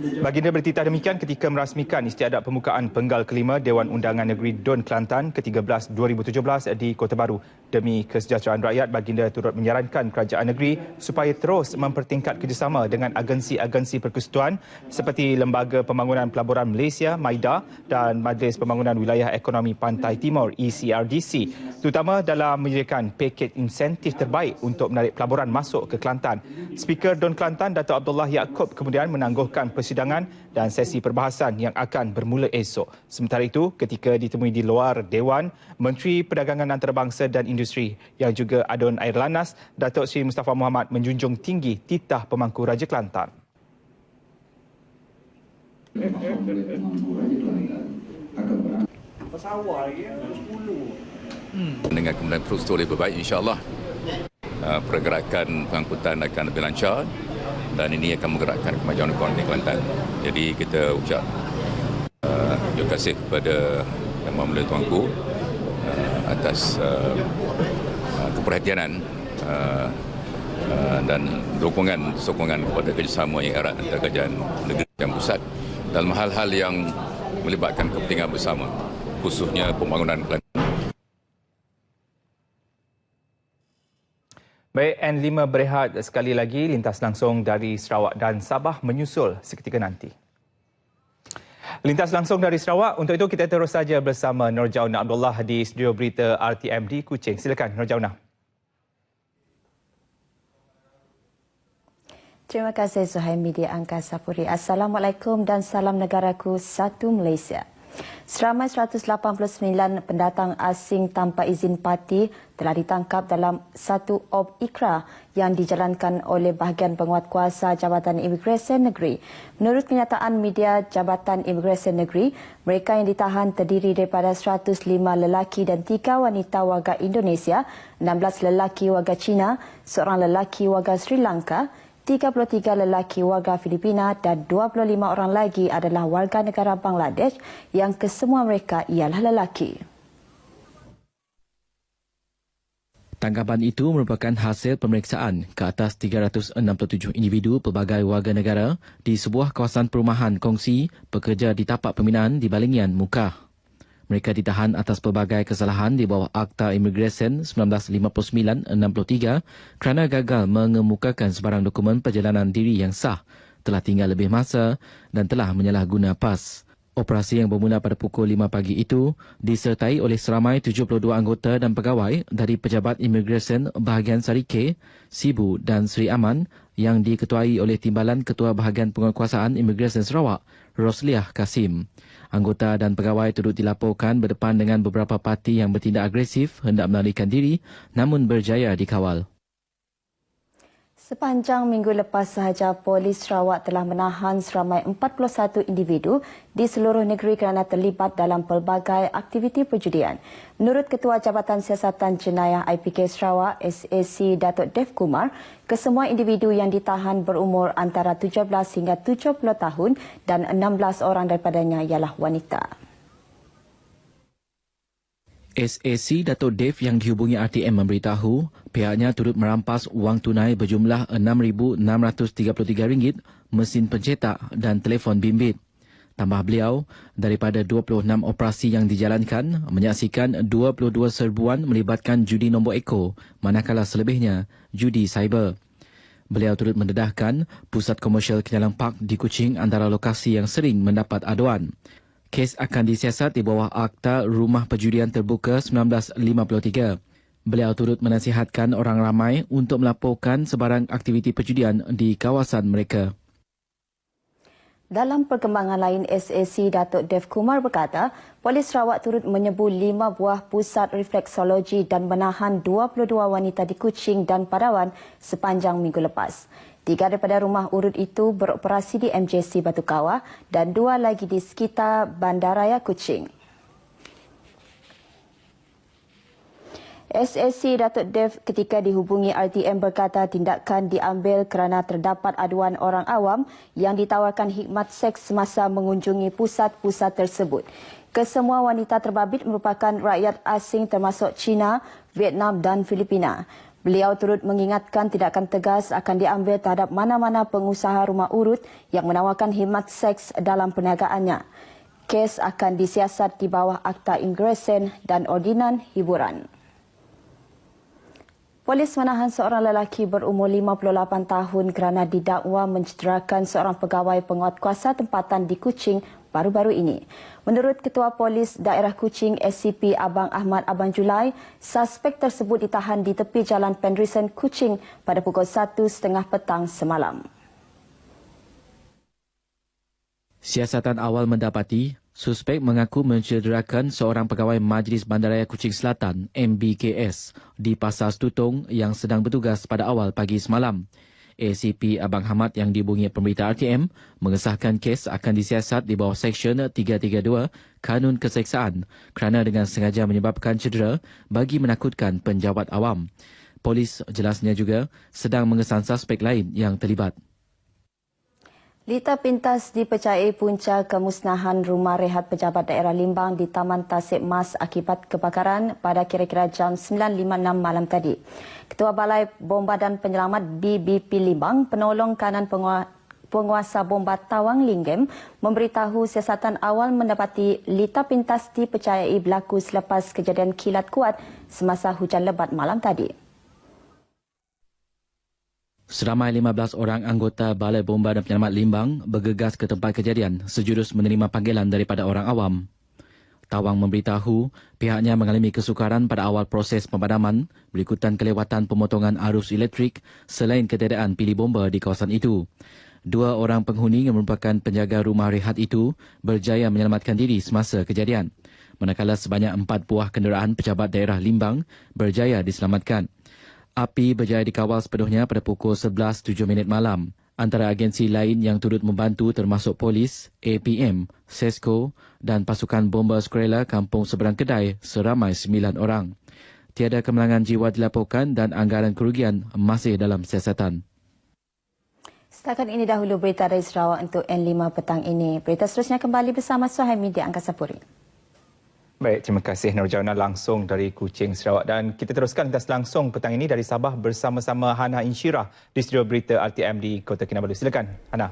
Baginda bertitah demikian ketika merasmikan istiadat pembukaan Penggal Kelima Dewan Undangan Negeri Dun Kelantan ke-13 2017 di Kota Baru. Demi kesejahteraan rakyat, Baginda turut menyarankan kerajaan negeri supaya terus mempertingkat kerjasama dengan agensi-agensi persekutuan seperti Lembaga Pembangunan Pelaburan Malaysia (MAIDA) dan Majlis Pembangunan Wilayah Ekonomi Pantai Timur (ECRDC), terutama dalam menyediakan paket insentif terbaik untuk menarik pelaburan masuk ke Kelantan. Speaker Dun Kelantan, Dato' Abdullah Yaakob kemudian menangguhkan persidangan dan sesi perbahasan yang akan bermula esok. Sementara itu, ketika ditemui di luar Dewan, Menteri Perdagangan Antarabangsa dan Industri yang juga Adun Airlanas, Datuk Seri Mustafa Muhammad menjunjung tinggi titah pemangku Raja Kelantan. Dengan kemudian prosedur lebih baik, insya-Allah pergerakan pengangkutan akan lebih lancar dan ini akan menggerakkan kemajuan ekonomi Kelantan. Jadi kita ucap terima kasih kepada Yang Maha Tuanku atas keperhatianan dan sokongan kepada kerjasama yang erat antara kerajaan negeri dan pusat dalam hal-hal yang melibatkan kepentingan bersama, khususnya pembangunan Kelantan. Baik, N5 berehat sekali lagi, lintas langsung dari Sarawak dan Sabah menyusul seketika nanti. Lintas langsung dari Sarawak, untuk itu kita terus saja bersama Nur Jauna Abdullah di studio berita RTM di Kuching. Silakan Nur Jauna. Terima kasih Suhaimi di Angkasa Puri. Assalamualaikum dan salam negaraku satu Malaysia. Seramai 189 pendatang asing tanpa izin parti telah ditangkap dalam satu ob ikrar yang dijalankan oleh bahagian penguatkuasa Jabatan Imigresen Negeri. Menurut kenyataan media Jabatan Imigresen Negeri, mereka yang ditahan terdiri daripada 105 lelaki dan 3 wanita warga Indonesia, 16 lelaki warga Cina, seorang lelaki warga Sri Lanka, 33 lelaki warga Filipina dan 25 orang lagi adalah warga negara Bangladesh yang kesemua mereka ialah lelaki. Tangkapan itu merupakan hasil pemeriksaan ke atas 367 individu pelbagai warga negara di sebuah kawasan perumahan kongsi pekerja di tapak pembinaan di Balingian, Mukah. Mereka ditahan atas pelbagai kesalahan di bawah Akta Imigresen 1959-63 kerana gagal mengemukakan sebarang dokumen perjalanan diri yang sah, telah tinggal lebih masa dan telah menyalahguna PAS. Operasi yang bermula pada pukul 5 pagi itu disertai oleh seramai 72 anggota dan pegawai dari Pejabat Imigresen Bahagian Sarike, Sibu dan Seri Aman yang diketuai oleh Timbalan Ketua Bahagian Penguatkuasaan Imigresen Sarawak, Rosliah Kasim. Anggota dan pegawai turut dilaporkan berdepan dengan beberapa parti yang bertindak agresif hendak melarikan diri namun berjaya dikawal. Sepanjang minggu lepas sahaja, Polis Sarawak telah menahan seramai 41 individu di seluruh negeri kerana terlibat dalam pelbagai aktiviti perjudian. Menurut Ketua Jabatan Siasatan Jenayah IPK Sarawak, SAC Datuk Dev Kumar, kesemua individu yang ditahan berumur antara 17 hingga 70 tahun dan 16 orang daripadanya ialah wanita. SAC Datuk Dev yang dihubungi RTM memberitahu pihaknya turut merampas wang tunai berjumlah RM6,633, mesin pencetak dan telefon bimbit. Tambah beliau, daripada 26 operasi yang dijalankan, menyaksikan 22 serbuan melibatkan judi nombor ekor, manakala selebihnya judi cyber. Beliau turut mendedahkan pusat komersial Kenyalang Park di Kuching antara lokasi yang sering mendapat aduan. Kes akan disiasat di bawah Akta Rumah Perjudian Terbuka 1953. Beliau turut menasihatkan orang ramai untuk melaporkan sebarang aktiviti perjudian di kawasan mereka. Dalam perkembangan lain, SAC Datuk Dev Kumar berkata, Polis Sarawak turut menyebu 5 buah pusat refleksologi dan menahan 22 wanita di Kuching dan Padawan sepanjang minggu lepas. 3 daripada rumah urut itu beroperasi di MJC Batu Kawah dan 2 lagi di sekitar Bandaraya Kuching. SSC Datuk Dev ketika dihubungi RTM berkata tindakan diambil kerana terdapat aduan orang awam yang ditawarkan khidmat seks semasa mengunjungi pusat-pusat tersebut. Kesemua wanita terbabit merupakan rakyat asing termasuk China, Vietnam dan Filipina. Beliau turut mengingatkan tindakan tegas akan diambil terhadap mana-mana pengusaha rumah urut yang menawarkan khidmat seks dalam perniagaannya. Kes akan disiasat di bawah Akta Imigresen dan Ordinan Hiburan. Polis menahan seorang lelaki berumur 58 tahun kerana didakwa mencederakan seorang pegawai penguatkuasa tempatan di Kuching baru-baru ini. Menurut Ketua Polis Daerah Kuching SCP Abang Ahmad Abang Julai, suspek tersebut ditahan di tepi Jalan Penrisen Kuching pada pukul 1.30 petang semalam. Siasatan awal mendapati suspek mengaku mencederakan seorang pegawai Majlis Bandaraya Kuching Selatan MBKS di Pasar Stutong yang sedang bertugas pada awal pagi semalam. ACP Abang Ahmad yang dihubungi pemberita RTM mengesahkan kes akan disiasat di bawah Seksyen 332 Kanun Keseksaan kerana dengan sengaja menyebabkan cedera bagi menakutkan penjawat awam. Polis jelasnya juga sedang mengesan suspek lain yang terlibat. Lita pintas dipercayai punca kemusnahan rumah rehat pejabat daerah Limbang di Taman Tasik Mas akibat kebakaran pada kira-kira jam 9.56 malam tadi. Ketua Balai Bomba dan Penyelamat BBP Limbang, penolong kanan penguasa bomba Tawang Linggem, memberitahu siasatan awal mendapati Lita pintas dipercayai berlaku selepas kejadian kilat kuat semasa hujan lebat malam tadi. Seramai 15 orang anggota Balai Bomba dan Penyelamat Limbang bergegas ke tempat kejadian sejurus menerima panggilan daripada orang awam. Tawang memberitahu pihaknya mengalami kesukaran pada awal proses pemadaman berikutan kelewatan pemotongan arus elektrik selain ketiadaan pilih bomba di kawasan itu. 2 orang penghuni yang merupakan penjaga rumah rehat itu berjaya menyelamatkan diri semasa kejadian. Manakala sebanyak 4 buah kenderaan pejabat daerah Limbang berjaya diselamatkan. Api berjaya dikawal sepenuhnya pada pukul 11.07 malam. Antara agensi lain yang turut membantu termasuk polis, APM, SESCO dan pasukan bomba Skrela Kampung Seberang Kedai seramai 9 orang. Tiada kemalangan jiwa dilaporkan dan anggaran kerugian masih dalam siasatan. Setakat ini dahulu berita dari Sarawak untuk N5 petang ini. Berita seterusnya kembali bersama Suhaimi di Angkasa Puri. Baik, terima kasih Nurjauna langsung dari Kuching, Sarawak. Dan kita teruskan lintas langsung petang ini dari Sabah bersama-sama Hana Insyirah di studio berita RTM di Kota Kinabalu. Silakan, Hana.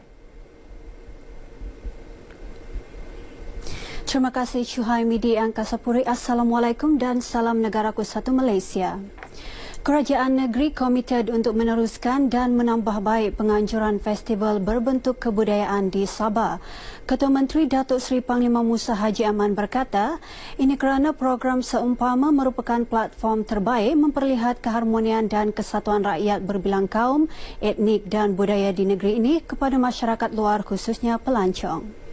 Terima kasih Syuhaimi di Angkasa Puri. Assalamualaikum dan salam negaraku satu Malaysia. Kerajaan negeri komited untuk meneruskan dan menambah baik penganjuran festival berbentuk kebudayaan di Sabah. Ketua Menteri Datuk Seri Panglima Musa Haji Aman berkata, ini kerana program seumpama merupakan platform terbaik memperlihat keharmonian dan kesatuan rakyat berbilang kaum, etnik dan budaya di negeri ini kepada masyarakat luar khususnya pelancong.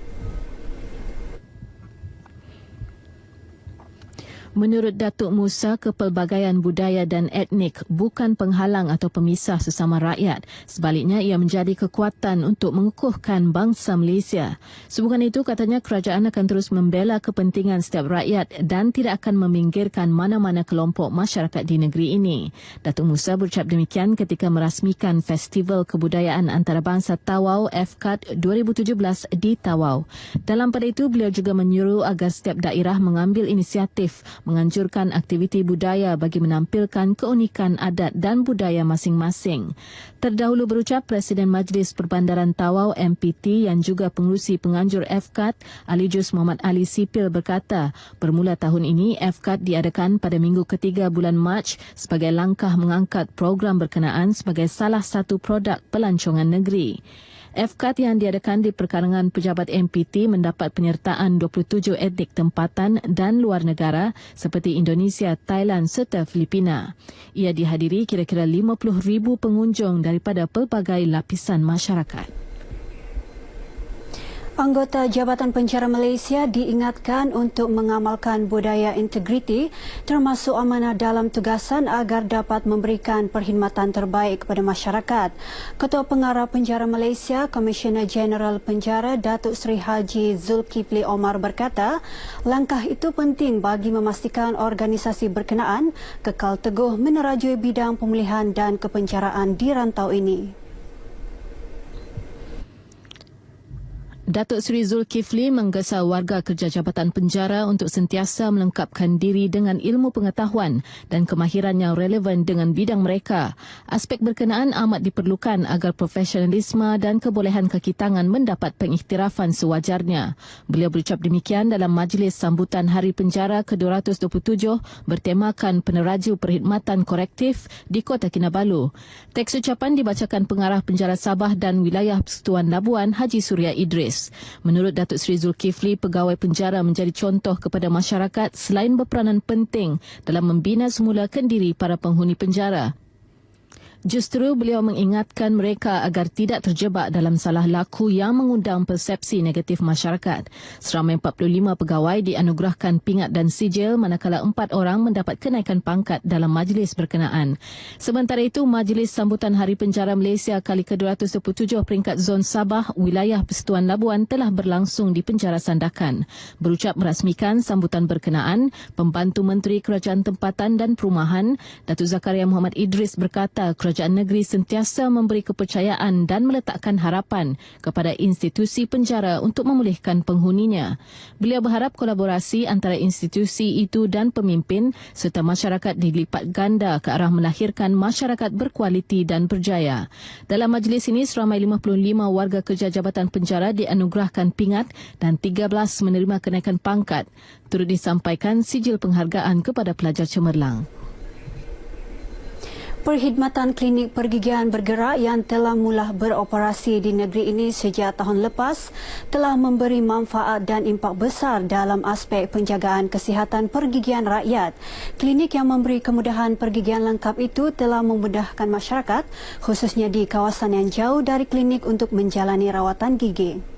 Menurut Datuk Musa, kepelbagaian budaya dan etnik bukan penghalang atau pemisah sesama rakyat. Sebaliknya, ia menjadi kekuatan untuk mengukuhkan bangsa Malaysia. Sehubungan itu, katanya kerajaan akan terus membela kepentingan setiap rakyat dan tidak akan meminggirkan mana-mana kelompok masyarakat di negeri ini. Datuk Musa berucap demikian ketika merasmikan Festival Kebudayaan Antarabangsa Tawau FKAD 2017 di Tawau. Dalam pada itu, beliau juga menyuruh agar setiap daerah mengambil inisiatif menganjurkan aktiviti budaya bagi menampilkan keunikan adat dan budaya masing-masing. Terdahulu berucap Presiden Majlis Perbandaran Tawau MPT yang juga pengerusi penganjur FKAD, Ali Juz Muhammad Ali Sipil berkata, bermula tahun ini FKAD diadakan pada minggu ketiga bulan Mac sebagai langkah mengangkat program berkenaan sebagai salah satu produk pelancongan negeri. FKAD yang diadakan di perkarangan pejabat MPT mendapat penyertaan 27 etnik tempatan dan luar negara seperti Indonesia, Thailand serta Filipina. Ia dihadiri kira-kira 50,000 pengunjung daripada pelbagai lapisan masyarakat. Anggota Jabatan Penjara Malaysia diingatkan untuk mengamalkan budaya integriti termasuk amanah dalam tugasan agar dapat memberikan perkhidmatan terbaik kepada masyarakat. Ketua Pengarah Penjara Malaysia, Komisioner Jeneral Penjara Datuk Seri Haji Zulkifli Omar berkata, langkah itu penting bagi memastikan organisasi berkenaan kekal teguh menerajui bidang pemulihan dan kepenjaraan di rantau ini. Datuk Seri Zulkifli menggesa warga kerja Jabatan Penjara untuk sentiasa melengkapkan diri dengan ilmu pengetahuan dan kemahiran yang relevan dengan bidang mereka. Aspek berkenaan amat diperlukan agar profesionalisme dan kebolehan kaki tangan mendapat pengiktirafan sewajarnya. Beliau berucap demikian dalam majlis sambutan Hari Penjara ke-227 bertemakan peneraju perkhidmatan korektif di Kota Kinabalu. Teks ucapan dibacakan Pengarah Penjara Sabah dan Wilayah Persekutuan Labuan Haji Suria Idris. Menurut Datuk Seri Zulkifli, pegawai penjara menjadi contoh kepada masyarakat selain berperanan penting dalam membina semula kendiri para penghuni penjara. Justru beliau mengingatkan mereka agar tidak terjebak dalam salah laku yang mengundang persepsi negatif masyarakat. Seramai 45 pegawai dianugerahkan pingat dan sijil manakala 4 orang mendapat kenaikan pangkat dalam majlis berkenaan. Sementara itu, Majlis Sambutan Hari Penjara Malaysia kali ke-227 peringkat Zon Sabah, Wilayah Persekutuan Labuan telah berlangsung di Penjara Sandakan. Berucap merasmikan sambutan berkenaan, Pembantu Menteri Kerajaan Tempatan dan Perumahan, Datuk Zakaria Muhammad Idris berkata, Kerajaan Negeri sentiasa memberi kepercayaan dan meletakkan harapan kepada institusi penjara untuk memulihkan penghuninya. Beliau berharap kolaborasi antara institusi itu dan pemimpin serta masyarakat dilipat ganda ke arah melahirkan masyarakat berkualiti dan berjaya. Dalam majlis ini, seramai 55 warga kerja Jabatan Penjara dianugerahkan pingat dan 13 menerima kenaikan pangkat. Turut disampaikan sijil penghargaan kepada pelajar cemerlang. Perkhidmatan klinik pergigian bergerak yang telah mula beroperasi di negeri ini sejak tahun lepas telah memberi manfaat dan impak besar dalam aspek penjagaan kesihatan pergigian rakyat. Klinik yang memberi kemudahan pergigian lengkap itu telah memudahkan masyarakat, khususnya di kawasan yang jauh dari klinik untuk menjalani rawatan gigi.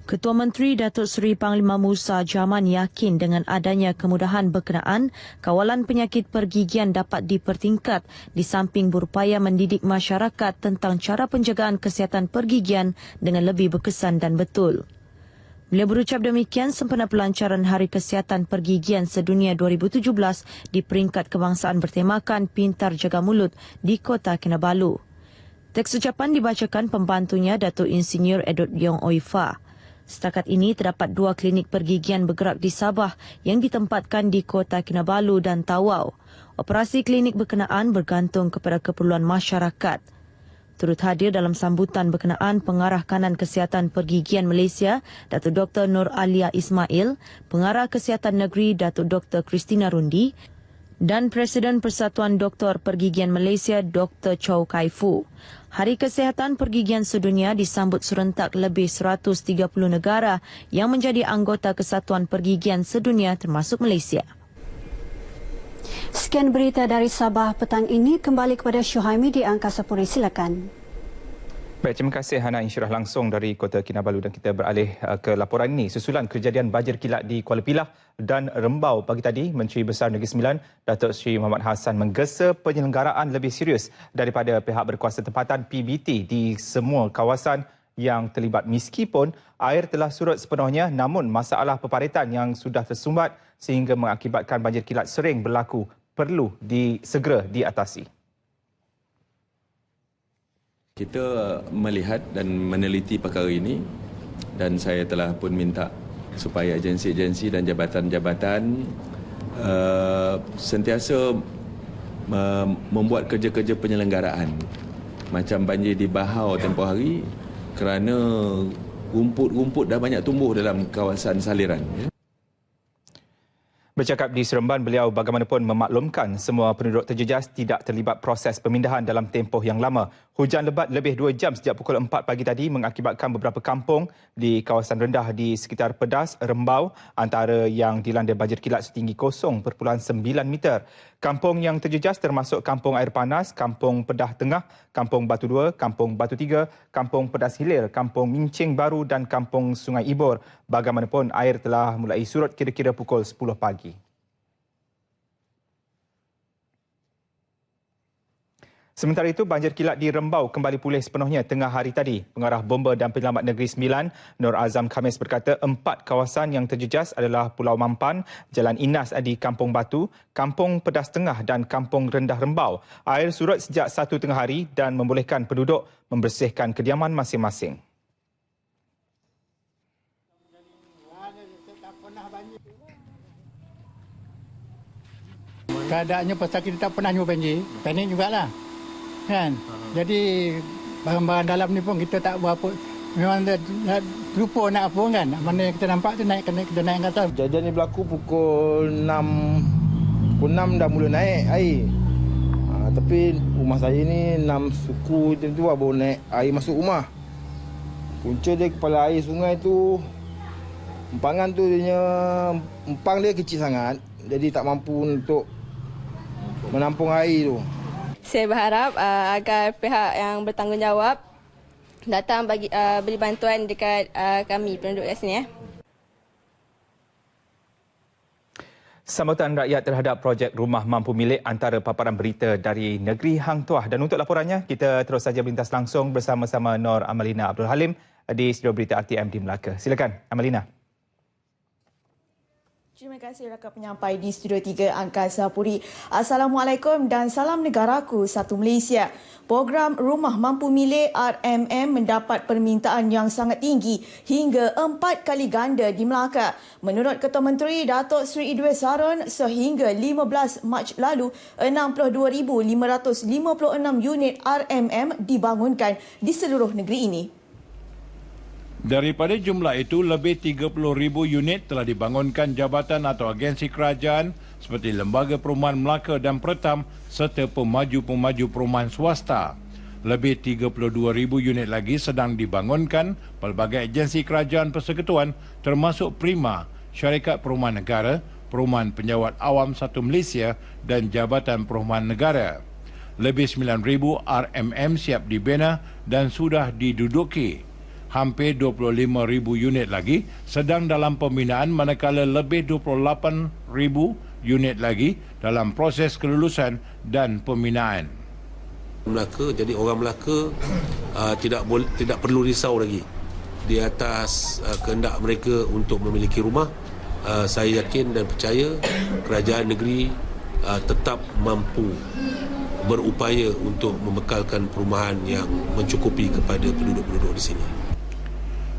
Ketua Menteri Datuk Seri Panglima Musa Jaman yakin dengan adanya kemudahan berkenaan, kawalan penyakit pergigian dapat dipertingkat di samping berupaya mendidik masyarakat tentang cara penjagaan kesihatan pergigian dengan lebih berkesan dan betul. Beliau berucap demikian sempena pelancaran Hari Kesihatan Pergigian Sedunia 2017 di peringkat kebangsaan bertemakan Pintar Jaga Mulut di Kota Kinabalu. Teks ucapan dibacakan pembantunya Datuk Insinyur Edward Yong Oifa. Setakat ini terdapat 2 klinik pergigian bergerak di Sabah yang ditempatkan di Kota Kinabalu dan Tawau. Operasi klinik berkenaan bergantung kepada keperluan masyarakat. Turut hadir dalam sambutan berkenaan Pengarah Kanan Kesihatan Pergigian Malaysia, Datuk Dr. Nur Alia Ismail, Pengarah Kesihatan Negeri, Datuk Dr. Christina Rundi dan Presiden Persatuan Doktor Pergigian Malaysia, Dr. Chow Kai Fu. Hari Kesihatan Pergigian Sedunia disambut serentak lebih 130 negara yang menjadi anggota Kesatuan Pergigian Sedunia termasuk Malaysia. Sekian berita dari Sabah petang ini. Kembali kepada Syuhaimi di Angkasa Puri. Silakan. Baik, terima kasih Hana Insyirah langsung dari Kota Kinabalu, dan kita beralih ke laporan ini. Susulan kejadian banjir kilat di Kuala Pilah dan Rembau pagi tadi, Menteri Besar Negeri Sembilan Datuk Seri Muhammad Hassan menggesa penyelenggaraan lebih serius daripada pihak berkuasa tempatan PBT di semua kawasan yang terlibat. Meskipun air telah surut sepenuhnya, namun masalah peparitan yang sudah tersumbat sehingga mengakibatkan banjir kilat sering berlaku perlu segera diatasi. Kita melihat dan meneliti perkara ini, dan saya telah pun minta supaya agensi-agensi dan jabatan-jabatan sentiasa membuat kerja-kerja penyelenggaraan. Macam banjir di Bahau tempoh hari, kerana rumput-rumput dah banyak tumbuh dalam kawasan saliran. Bercakap di Seremban, beliau bagaimanapun memaklumkan semua penduduk terjejas tidak terlibat proses pemindahan dalam tempoh yang lama. Hujan lebat lebih 2 jam sejak pukul 4 pagi tadi mengakibatkan beberapa kampung di kawasan rendah di sekitar Pedas, Rembau antara yang dilanda banjir kilat setinggi 0.9 meter. Kampung yang terjejas termasuk Kampung Air Panas, Kampung Pedah Tengah, Kampung Batu 2, Kampung Batu 3, Kampung Pedas Hilir, Kampung Mincing Baru dan Kampung Sungai Ibor. Bagaimanapun air telah mulai surut kira-kira pukul 10 pagi. Sementara itu, banjir kilat di Rembau kembali pulih sepenuhnya tengah hari tadi. Pengarah Bomba dan Penyelamat Negeri Sembilan, Nur Azam Khamis berkata 4 kawasan yang terjejas adalah Pulau Mampan, Jalan Inas di Kampung Batu, Kampung Pedas Tengah dan Kampung Rendah Rembau. Air surut sejak 1 tengah hari dan membolehkan penduduk membersihkan kediaman masing-masing. Keadaannya pasal kita tak pernah nyuruh banjir, panik jugalah. Kan? Jadi barang-barang dalam ni pun kita tak buat apa. Memang lupa nak apa kan. Mana yang kita nampak tu naik ke atas. Kejadian ni berlaku pukul 6. Pukul 6 dah mula naik air. Tapi rumah saya ni 6 suku macam tu baru naik air masuk rumah. Punca dia kepala air sungai tu, empangan tu empang dia kecil sangat. Jadi tak mampu untuk menampung air tu. Saya berharap agar pihak yang bertanggungjawab datang beri bantuan dekat kami penduduk kat sini. Sambutan rakyat terhadap projek rumah mampu milik antara paparan berita dari negeri Hang Tuah. Dan untuk laporannya, kita terus saja berlintas langsung bersama-sama Nur Amalina Abdul Halim di studio berita RTM di Melaka. Silakan, Amalina. Terima kasih rakan penyampai di Studio 3 Angkasa Puri. Assalamualaikum dan salam negaraku satu Malaysia. Program Rumah Mampu Milik RMM mendapat permintaan yang sangat tinggi hingga 4 kali ganda di Melaka. Menurut Ketua Menteri Datuk Seri Idris Harun, sehingga 15 Mac lalu, 62,556 unit RMM dibangunkan di seluruh negeri ini. Daripada jumlah itu, lebih 30,000 unit telah dibangunkan jabatan atau agensi kerajaan seperti Lembaga Perumahan Melaka dan Pretam serta pemaju-pemaju perumahan swasta. Lebih 32,000 unit lagi sedang dibangunkan pelbagai agensi kerajaan persekutuan termasuk Prima, Syarikat Perumahan Negara, Perumahan Penjawat Awam Satu Malaysia dan Jabatan Perumahan Negara. Lebih 9,000 RMM siap dibina dan sudah diduduki. Hampir 25,000 unit lagi sedang dalam pembinaan manakala lebih 28,000 unit lagi dalam proses kelulusan dan pembinaan. Melaka, jadi orang Melaka tidak perlu risau lagi di atas kehendak mereka untuk memiliki rumah. Saya yakin dan percaya kerajaan negeri tetap mampu berupaya untuk membekalkan perumahan yang mencukupi kepada penduduk-penduduk di sini.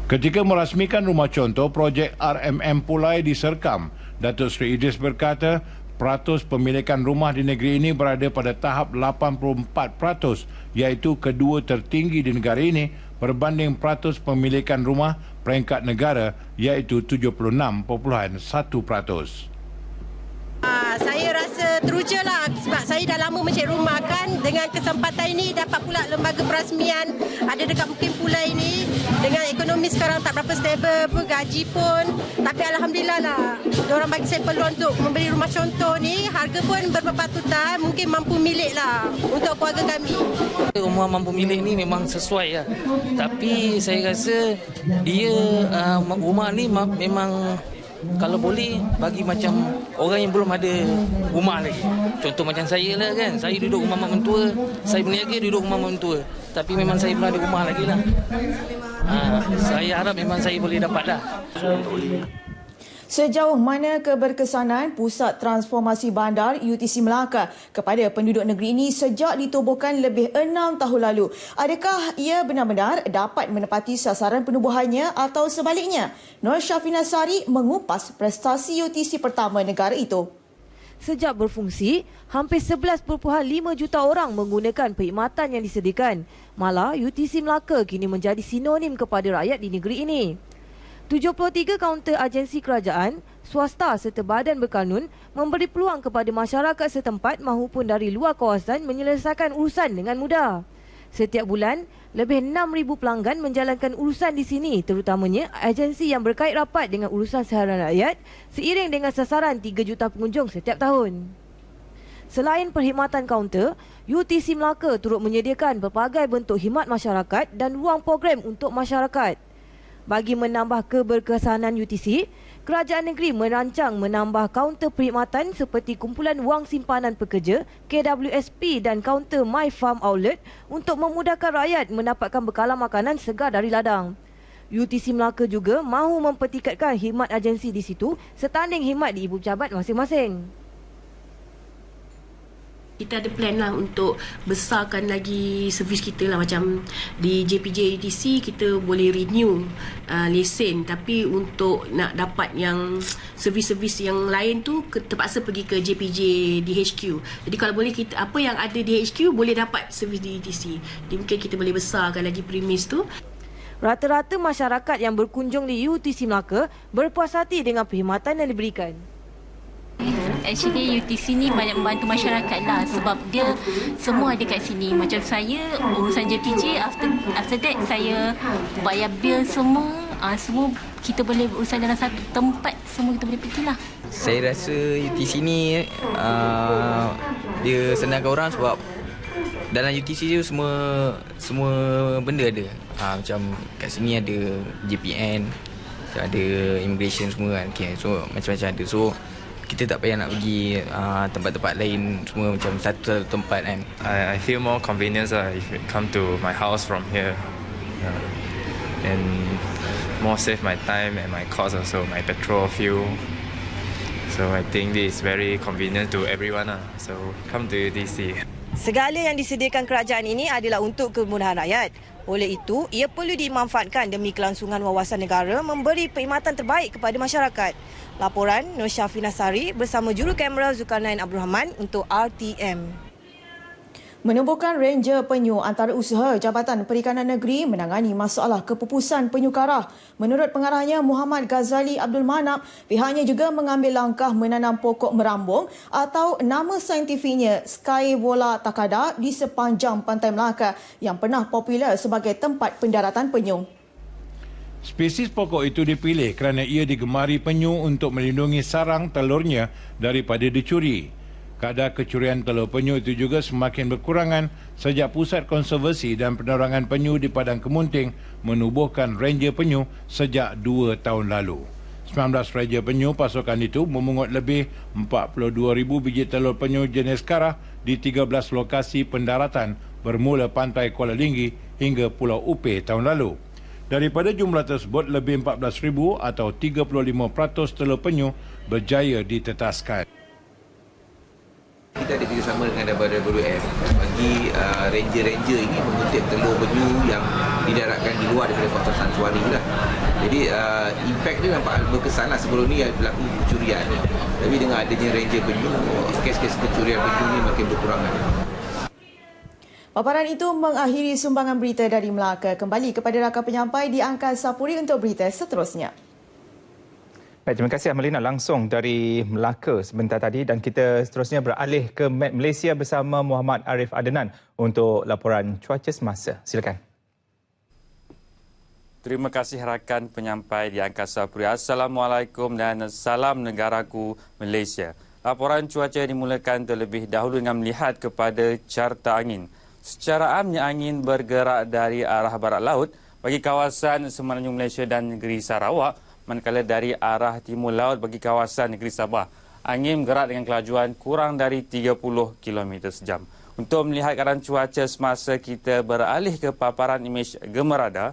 Ketika merasmikan rumah contoh, projek RMM Pulai diserkam, Datuk Seri Idris berkata, peratus pemilikan rumah di negeri ini berada pada tahap 84%, iaitu kedua tertinggi di negara ini berbanding peratus pemilikan rumah peringkat negara, iaitu 76.1%. Saya rasa teruja lah sebab saya dah lama mencari rumah kan. Dengan kesempatan ini dapat pula lembaga perasmian ada dekat Bukit Pulai ini. Dengan ekonomi sekarang tak berapa stable pun, gaji pun. Tapi Alhamdulillah lah, diorang bagi saya peluang untuk membeli rumah contoh ni. Harga pun berpatutan, mungkin mampu milik lah untuk keluarga kami. Rumah mampu milik ni memang sesuai lah. Tapi saya rasa dia rumah ni memang kalau boleh bagi macam orang yang belum ada rumah lagi. Contoh macam saya lah kan. Saya duduk rumah mak mentua, saya berniaga duduk rumah mak mentua. Tapi memang saya belum ada rumah lagi lah. Saya harap memang saya boleh dapat dah. Sejauh mana keberkesanan Pusat Transformasi Bandar UTC Melaka kepada penduduk negeri ini sejak ditubuhkan lebih 6 tahun lalu? Adakah ia benar-benar dapat menepati sasaran penubuhannya atau sebaliknya? Nur Syafina Sari mengupas prestasi UTC pertama negara itu. Sejak berfungsi, hampir 11.5 juta orang menggunakan perkhidmatan yang disediakan. Malah, UTC Melaka kini menjadi sinonim kepada rakyat di negeri ini. 73 kaunter agensi kerajaan, swasta serta badan berkanun memberi peluang kepada masyarakat setempat mahupun dari luar kawasan menyelesaikan urusan dengan mudah. Setiap bulan, lebih 6,000 pelanggan menjalankan urusan di sini, terutamanya agensi yang berkait rapat dengan urusan seharian rakyat seiring dengan sasaran 3 juta pengunjung setiap tahun. Selain perkhidmatan kaunter, UTC Melaka turut menyediakan pelbagai bentuk khidmat masyarakat dan ruang program untuk masyarakat. Bagi menambah keberkesanan UTC, kerajaan negeri merancang menambah kaunter perkhidmatan seperti kumpulan wang simpanan pekerja, KWSP dan kaunter My Farm Outlet untuk memudahkan rakyat mendapatkan bekalan makanan segar dari ladang. UTC Melaka juga mahu mempertingkatkan khidmat agensi di situ setanding khidmat di ibu pejabat masing-masing. Kita ada plan lah untuk besarkan lagi servis kita lah. Macam di JPJ UTC kita boleh renew lesen, tapi untuk nak dapat yang servis-servis yang lain tu terpaksa pergi ke JPJ DHQ. Jadi kalau boleh kita apa yang ada di HQ boleh dapat servis di UTC. Jadi mungkin kita boleh besarkan lagi premis tu. Rata-rata masyarakat yang berkunjung di UTC Melaka berpuas hati dengan perkhidmatan yang diberikan. Actually UTC ni banyak membantu masyarakat lah sebab dia semua ada kat sini. Macam saya urusan JPJ, after that saya bayar bil semua kita boleh urusan dalam satu tempat, semua kita boleh pergi lah. Saya rasa UTC ni dia senangkan orang sebab dalam UTC tu semua benda ada. Macam kat sini ada JPN, ada immigration semua kan. Okay, so macam-macam ada. So kita tak payah nak pergi tempat-tempat lain, semua macam satu tempat kan. I feel more convenience if you come to my house from here, and more save my time and my cost also, my petrol fuel. So I think this is very convenient to everyone So come to UTC. Segala yang disediakan kerajaan ini adalah untuk kemudahan rakyat. Oleh itu, ia perlu dimanfaatkan demi kelangsungan wawasan negara memberi perkhidmatan terbaik kepada masyarakat. Laporan Nur Syafina Sari bersama juru kamera Zulkarnain Abdul Rahman untuk RTM. Menubuhkan Ranger Penyu Antarausaha Jabatan Perikanan Negeri menangani masalah kepupusan penyu karah. Menurut pengarahnya Muhammad Ghazali Abdul Manap, pihaknya juga mengambil langkah menanam pokok merambung atau nama saintifiknya Scaevola takada di sepanjang pantai Melaka yang pernah popular sebagai tempat pendaratan penyu. Spesies pokok itu dipilih kerana ia digemari penyu untuk melindungi sarang telurnya daripada dicuri. Kadar kecurian telur penyu itu juga semakin berkurangan sejak Pusat Konservasi dan Penerangan Penyu di Padang Kemunting menubuhkan Ranger Penyu sejak 2 tahun lalu. 19 Ranger Penyu pasukan itu memungut lebih 42,000 biji telur penyu jenis karah di 13 lokasi pendaratan bermula pantai Kuala Linggi hingga Pulau Upe tahun lalu. Daripada jumlah tersebut, lebih 14,000 atau 35% telur penyu berjaya ditetaskan. Kita ada kerjasama dengan WWF bagi ranger-ranger ini mengutip telur penyu yang didaratkan di luar daripada kawasan Santuari lah. Jadi impact dia nampak berkesan lah. Sebelum ni berlaku kecurian ni. Tapi dengan adanya ranger penyu, kes-kes kecurian penyu ni makin berkurangan. Paparan itu mengakhiri sumbangan berita dari Melaka. Kembali kepada rakan penyampai di Angkasa Puri untuk berita seterusnya. Baik, terima kasih Amelina langsung dari Melaka sebentar tadi dan kita seterusnya beralih ke Malaysia bersama Muhammad Arif Adenan untuk laporan cuaca semasa. Silakan. Terima kasih rakan penyampai di Angkasa Puri. Assalamualaikum dan salam negaraku Malaysia. Laporan cuaca dimulakan terlebih dahulu dengan melihat kepada carta angin. Secara amnya angin bergerak dari arah barat laut bagi kawasan Semenanjung Malaysia dan negeri Sarawak, manakala dari arah timur laut bagi kawasan negeri Sabah. Angin bergerak dengan kelajuan kurang dari 30 km sejam. Untuk melihat keadaan cuaca semasa, kita beralih ke paparan imej gemerada.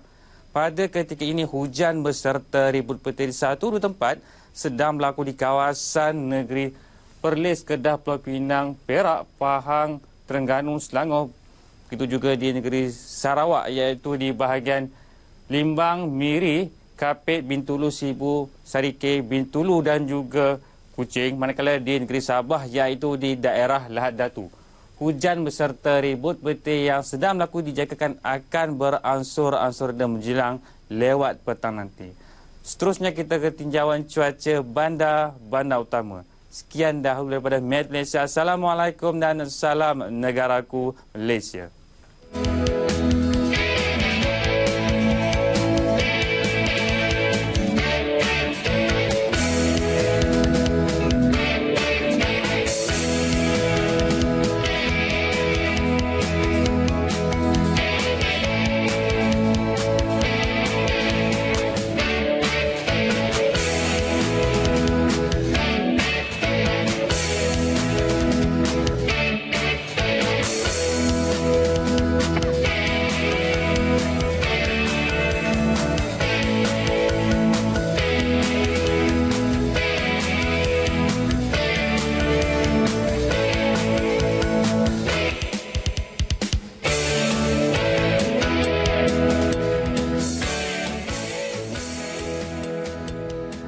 Pada ketika ini, hujan beserta ribut petir di satu tempat sedang berlaku di kawasan negeri Perlis, Kedah, Pulau Pinang, Perak, Pahang, Terengganu, Selangor. Begitu juga di negeri Sarawak, iaitu di bahagian Limbang, Miri, Kapit, Bintulu, Sibu, Sarike, Bintulu dan juga Kuching. Manakala di negeri Sabah, iaitu di daerah Lahad Datu. Hujan beserta ribut petir yang sedang berlaku dijangkakan akan beransur-ansur dan menjelang lewat petang nanti. Seterusnya kita ke tinjauan cuaca bandar utama. Sekian dahulu daripada Met Malaysia. Assalamualaikum dan salam negaraku Malaysia.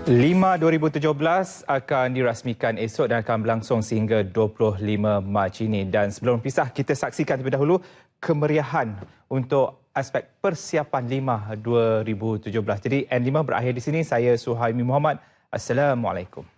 Lima 2017 akan dirasmikan esok dan akan berlangsung sehingga 25 Mac ini. Dan sebelum pisah, kita saksikan terlebih dahulu kemeriahan untuk aspek persiapan Lima 2017. Jadi N5 berakhir di sini. Saya Suhaimi Muhammad. Assalamualaikum.